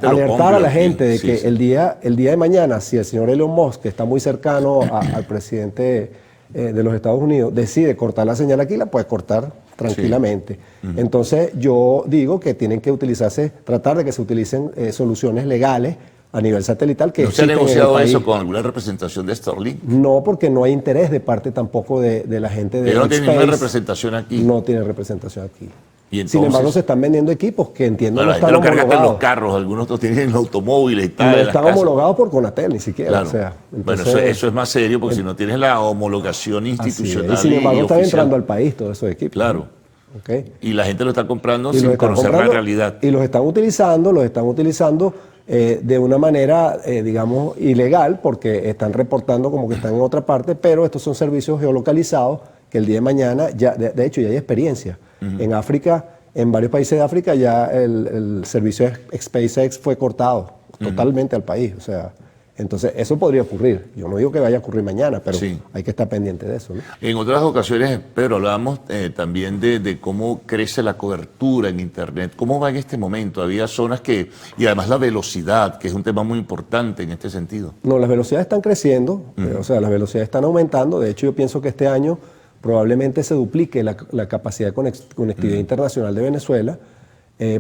alertar a la gente de que el día de mañana, si el señor Elon Musk, que está muy cercano al presidente de los Estados Unidos, decide cortar la señal aquí, la puede cortar tranquilamente. Entonces yo digo que tienen que tratar de que se utilicen soluciones legales a nivel satelital. Que ¿No se ha negociado eso con alguna representación de Starlink? No, porque no hay interés de parte tampoco de la gente de Pero no tiene Space. ninguna representación aquí. No tiene representación aquí. ¿Y entonces? Sin embargo, se están vendiendo equipos que entiendo Bueno, no están lo cargan en homologados. los carros, algunos lo tienen en los automóviles y tal. No en las están casas. homologados por Conatel, ni siquiera. Claro. O sea, Bueno, entonces, eso es más serio, porque si no tienes la homologación institucional y sin embargo están oficial. entrando al país todos esos equipos. Claro. Okay. Y la gente lo está comprando Y sin los están conocer la comprando, realidad. Y los están utilizando de una manera, digamos, ilegal, porque están reportando como que están en otra parte, pero estos son servicios geolocalizados que el día de mañana, ya, de hecho ya hay experiencia. En África, en varios países de África, ya el servicio SpaceX fue cortado totalmente al país. O sea, entonces eso podría ocurrir. Yo no digo que vaya a ocurrir mañana, pero hay que estar pendiente de eso, ¿no? En otras ocasiones, Pedro, hablábamos también de cómo crece la cobertura en Internet. ¿Cómo va en este momento? Había zonas y además la velocidad, que es un tema muy importante en este sentido. No, las velocidades están creciendo, o sea, las velocidades están aumentando. De hecho, yo pienso que este año probablemente se duplique la capacidad de conectividad internacional de Venezuela,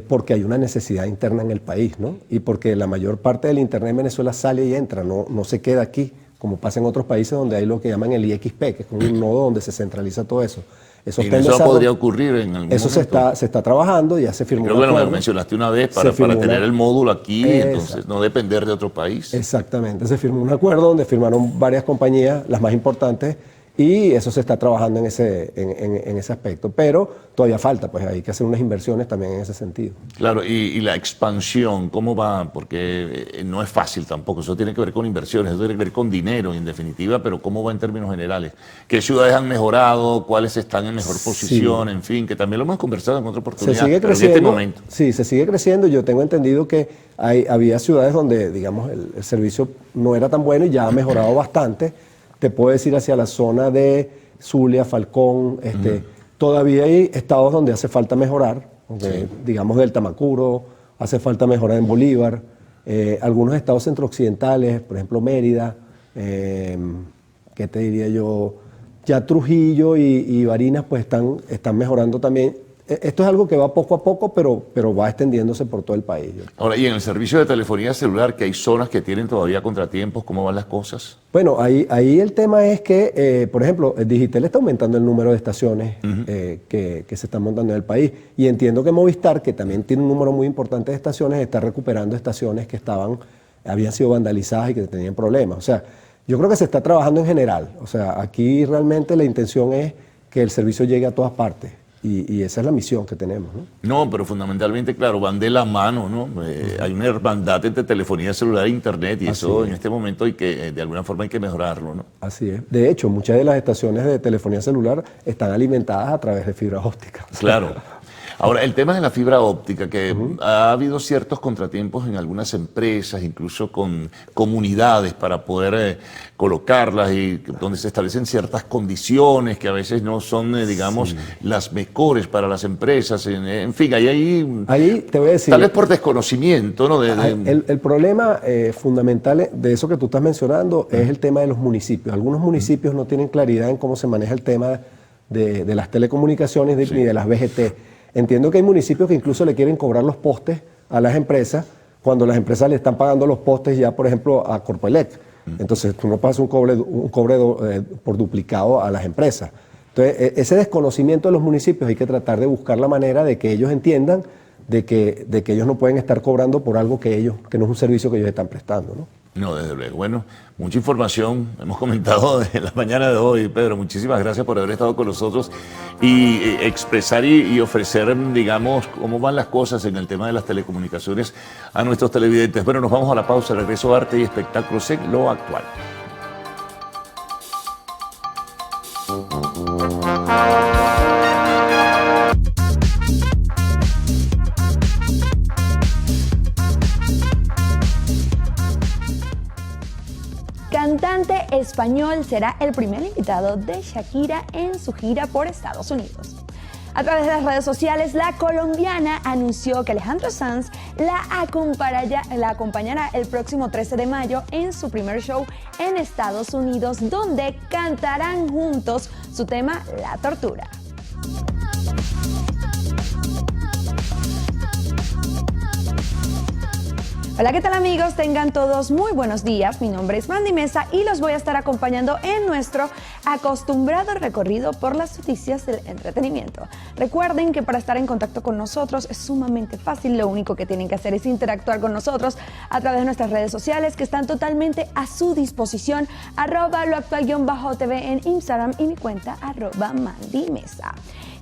porque hay una necesidad interna en el país, ¿no? Y porque la mayor parte del Internet en Venezuela sale y entra, no se queda aquí, como pasa en otros países donde hay lo que llaman el IXP, que es un nodo donde se centraliza todo eso. Eso podría ocurrir en algún momento. Se está trabajando, ya se firmó. Pero bueno, me mencionaste una vez para tener el módulo aquí, entonces no depender de otro país. Exactamente, se firmó un acuerdo donde firmaron varias compañías, las más importantes, y eso se está trabajando en ese aspecto. Pero todavía falta, pues hay que hacer unas inversiones también en ese sentido. Claro, y la expansión, ¿cómo va? Porque no es fácil tampoco, eso tiene que ver con inversiones, eso tiene que ver con dinero en definitiva, pero ¿cómo va en términos generales? ¿Qué ciudades han mejorado? ¿Cuáles están en mejor posición? En fin, que también lo hemos conversado en otra oportunidad. Se sigue creciendo, en este momento. Sí, se sigue creciendo. Yo tengo entendido que había ciudades donde, digamos, el servicio no era tan bueno y ya ha mejorado bastante. Te puedo decir hacia la zona de Zulia, Falcón, todavía hay estados donde hace falta mejorar, digamos del Tamacuro, hace falta mejorar en Bolívar, algunos estados centrooccidentales, por ejemplo Mérida, ¿qué te diría yo? Ya Trujillo y Barinas pues están mejorando también. Esto es algo que va poco a poco, pero va extendiéndose por todo el país. Ahora, y en el servicio de telefonía celular, que hay zonas que tienen todavía contratiempos, ¿cómo van las cosas? Bueno, ahí el tema es que, por ejemplo, Digitel está aumentando el número de estaciones que se están montando en el país. Y entiendo que Movistar, que también tiene un número muy importante de estaciones, está recuperando estaciones que habían sido vandalizadas y que tenían problemas. O sea, yo creo que se está trabajando en general. O sea, aquí realmente la intención es que el servicio llegue a todas partes. Y esa es la misión que tenemos, ¿no? No, pero fundamentalmente, claro, van de la mano, ¿no? Hay una hermandad entre telefonía celular e internet y eso en este momento de alguna forma hay que mejorarlo, ¿no? Así es. De hecho, muchas de las estaciones de telefonía celular están alimentadas a través de fibra óptica. Claro. Ahora, el tema de la fibra óptica, que ha habido ciertos contratiempos en algunas empresas, incluso con comunidades para poder colocarlas y donde se establecen ciertas condiciones que a veces no son, digamos, las mejores para las empresas. En fin, ahí te voy a decir, tal vez por desconocimiento, ¿no? El problema fundamental de eso que tú estás mencionando es el tema de los municipios. Algunos municipios no tienen claridad en cómo se maneja el tema de las telecomunicaciones ni de las VGT. Entiendo que hay municipios que incluso le quieren cobrar los postes a las empresas cuando las empresas le están pagando los postes ya, por ejemplo, a Corpoelec. Entonces, tú no pasas un cobre por duplicado a las empresas. Entonces, ese desconocimiento de los municipios hay que tratar de buscar la manera de que ellos entiendan de que ellos no pueden estar cobrando por algo que no es un servicio que ellos están prestando, ¿no? No, desde luego. Bueno, mucha información hemos comentado en la mañana de hoy, Pedro. Muchísimas gracias por haber estado con nosotros y expresar y ofrecer, digamos, cómo van las cosas en el tema de las telecomunicaciones a nuestros televidentes. Bueno, nos vamos a la pausa. Regreso a Arte y Espectáculos en Lo Actual. Cantante español será el primer invitado de Shakira en su gira por Estados Unidos. A través de las redes sociales, la colombiana anunció que Alejandro Sanz la acompañará el próximo 13 de mayo en su primer show en Estados Unidos, donde cantarán juntos su tema La Tortura. Hola, ¿qué tal amigos? Tengan todos muy buenos días. Mi nombre es Mandy Mesa y los voy a estar acompañando en nuestro acostumbrado recorrido por las noticias del entretenimiento. Recuerden que para estar en contacto con nosotros es sumamente fácil. Lo único que tienen que hacer es interactuar con nosotros a través de nuestras redes sociales que están totalmente a su disposición. @loactual_tv en Instagram y mi cuenta @Mandy Mesa.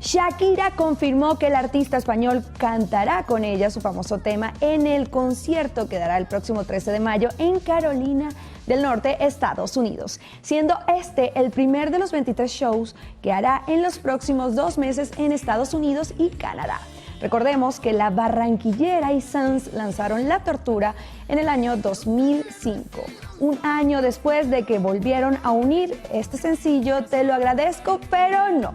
Shakira confirmó que el artista español cantará con ella su famoso tema en el concierto que dará el próximo 13 de mayo en Carolina del Norte, Estados Unidos, siendo este el primer de los 23 shows que hará en los próximos 2 meses en Estados Unidos y Canadá. Recordemos que la barranquillera y Sanz lanzaron La Tortura en el año 2005, un año después de que volvieron a unir este sencillo Te lo agradezco, pero no.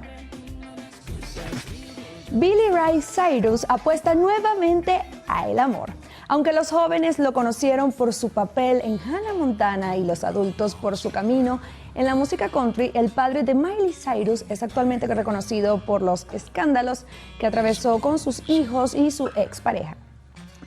Billy Ray Cyrus apuesta nuevamente a el amor. Aunque los jóvenes lo conocieron por su papel en Hannah Montana y los adultos por su camino en la música country, el padre de Miley Cyrus es actualmente reconocido por los escándalos que atravesó con sus hijos y su expareja.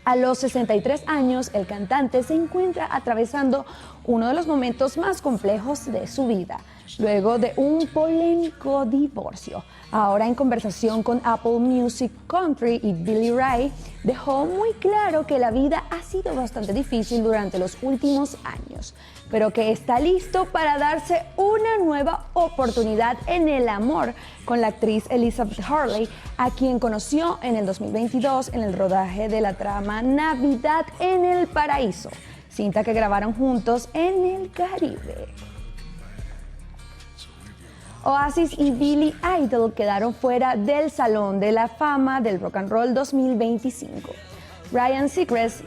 A los 63 años, el cantante se encuentra atravesando uno de los momentos más complejos de su vida, luego de un polémico divorcio. Ahora, en conversación con Apple Music Country, y Billy Ray dejó muy claro que la vida ha sido bastante difícil durante los últimos años, pero que está listo para darse una nueva oportunidad en el amor con la actriz Elizabeth Hurley, a quien conoció en el 2022 en el rodaje de la trama Navidad en el Paraíso, cinta que grabaron juntos en el Caribe. Oasis y Billy Idol quedaron fuera del Salón de la Fama del Rock and Roll 2025. Ryan Seacrest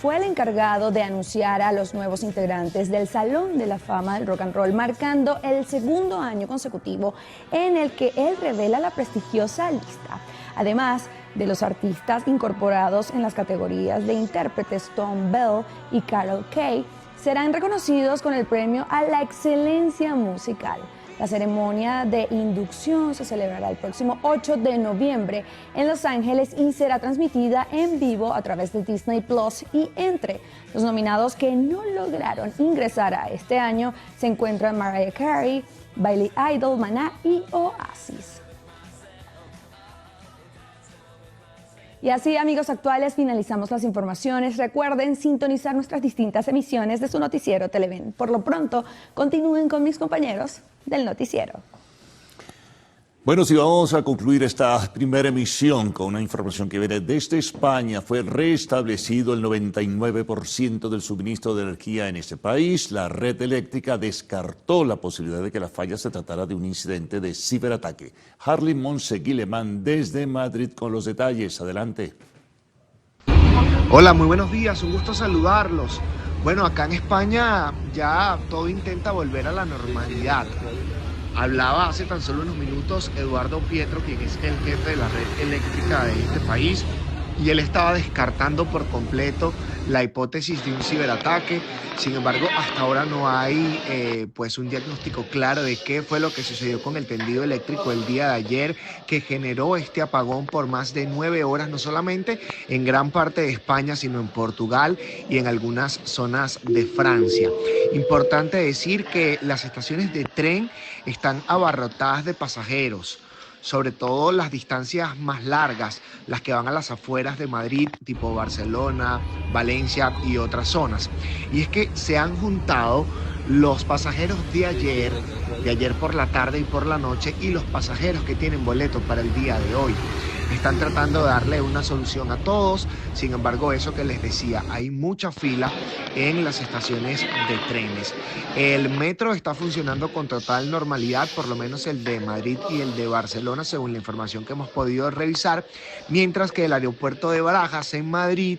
fue el encargado de anunciar a los nuevos integrantes del Salón de la Fama del Rock and Roll, marcando el segundo año consecutivo en el que él revela la prestigiosa lista. Además de los artistas incorporados en las categorías de intérpretes, Tom Bell y Carol Kay serán reconocidos con el premio a la excelencia musical. La ceremonia de inducción se celebrará el próximo 8 de noviembre en Los Ángeles y será transmitida en vivo a través de Disney Plus. Y entre los nominados que no lograron ingresar a este año se encuentran Mariah Carey, Billy Idol, Maná y Oasis. Y así, amigos actuales, finalizamos las informaciones. Recuerden sintonizar nuestras distintas emisiones de su noticiero Televen. Por lo pronto, continúen con mis compañeros del noticiero. Bueno, si vamos a concluir esta primera emisión con una información que viene desde España. Fue restablecido el 99% del suministro de energía en este país. La red eléctrica descartó la posibilidad de que la falla se tratara de un incidente de ciberataque. Harley Monse-Guilemán desde Madrid con los detalles. Adelante. Hola, muy buenos días. Un gusto saludarlos. Bueno, acá en España ya todo intenta volver a la normalidad. Hablaba hace tan solo unos minutos Eduardo Pietro, quien es el jefe de la red eléctrica de este país, y él estaba descartando por completo la hipótesis de un ciberataque. Sin embargo, hasta ahora no hay pues un diagnóstico claro de qué fue lo que sucedió con el tendido eléctrico el día de ayer, que generó este apagón por más de 9 horas, no solamente en gran parte de España, sino en Portugal y en algunas zonas de Francia. Importante decir que las estaciones de tren están abarrotadas de pasajeros, sobre todo las distancias más largas, las que van a las afueras de Madrid, tipo Barcelona, Valencia y otras zonas. Y es que se han juntado los pasajeros de ayer por la tarde y por la noche, y los pasajeros que tienen boleto para el día de hoy. Están tratando de darle una solución a todos. Sin embargo, eso que les decía, hay mucha fila en las estaciones de trenes. El metro está funcionando con total normalidad, por lo menos el de Madrid y el de Barcelona, según la información que hemos podido revisar, mientras que el aeropuerto de Barajas en Madrid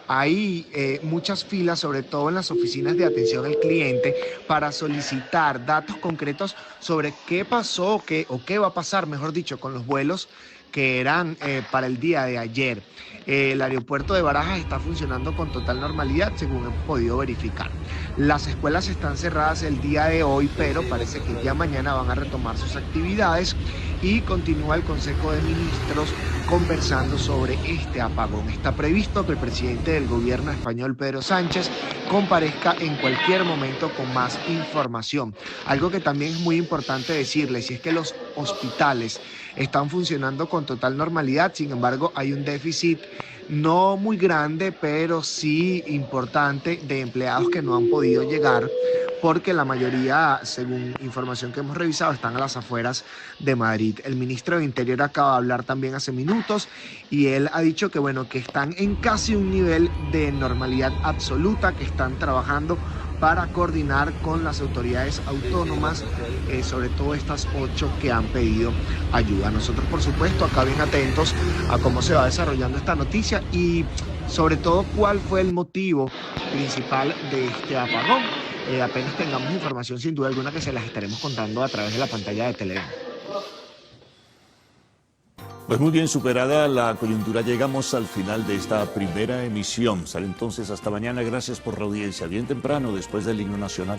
hay muchas filas, sobre todo en las oficinas de atención al cliente, para solicitar datos concretos sobre qué pasó o qué va a pasar, mejor dicho, con los vuelos que eran para el día de ayer. El aeropuerto de Barajas está funcionando con total normalidad, según hemos podido verificar. Las escuelas están cerradas el día de hoy, pero parece que ya mañana van a retomar sus actividades, y continúa el Consejo de Ministros conversando sobre este apagón. Está previsto que el presidente del gobierno español, Pedro Sánchez, comparezca en cualquier momento con más información. Algo que también es muy importante decirles, y es que los hospitales están funcionando con total normalidad. Sin embargo, hay un déficit no muy grande, pero sí importante, de empleados que no han podido llegar, porque la mayoría, según información que hemos revisado, están a las afueras de Madrid. El ministro de Interior acaba de hablar también hace minutos, y él ha dicho que bueno, que están en casi un nivel de normalidad absoluta, que están trabajando para coordinar con las autoridades autónomas, sobre todo estas 8 que han pedido ayuda. Nosotros, por supuesto, acá bien atentos a cómo se va desarrollando esta noticia, y sobre todo cuál fue el motivo principal de este apagón. Apenas tengamos información, sin duda alguna, que se las estaremos contando a través de la pantalla de Televen. Pues muy bien, superada la coyuntura, llegamos al final de esta primera emisión. Sale entonces hasta mañana. Gracias por la audiencia. Bien temprano, después del himno nacional.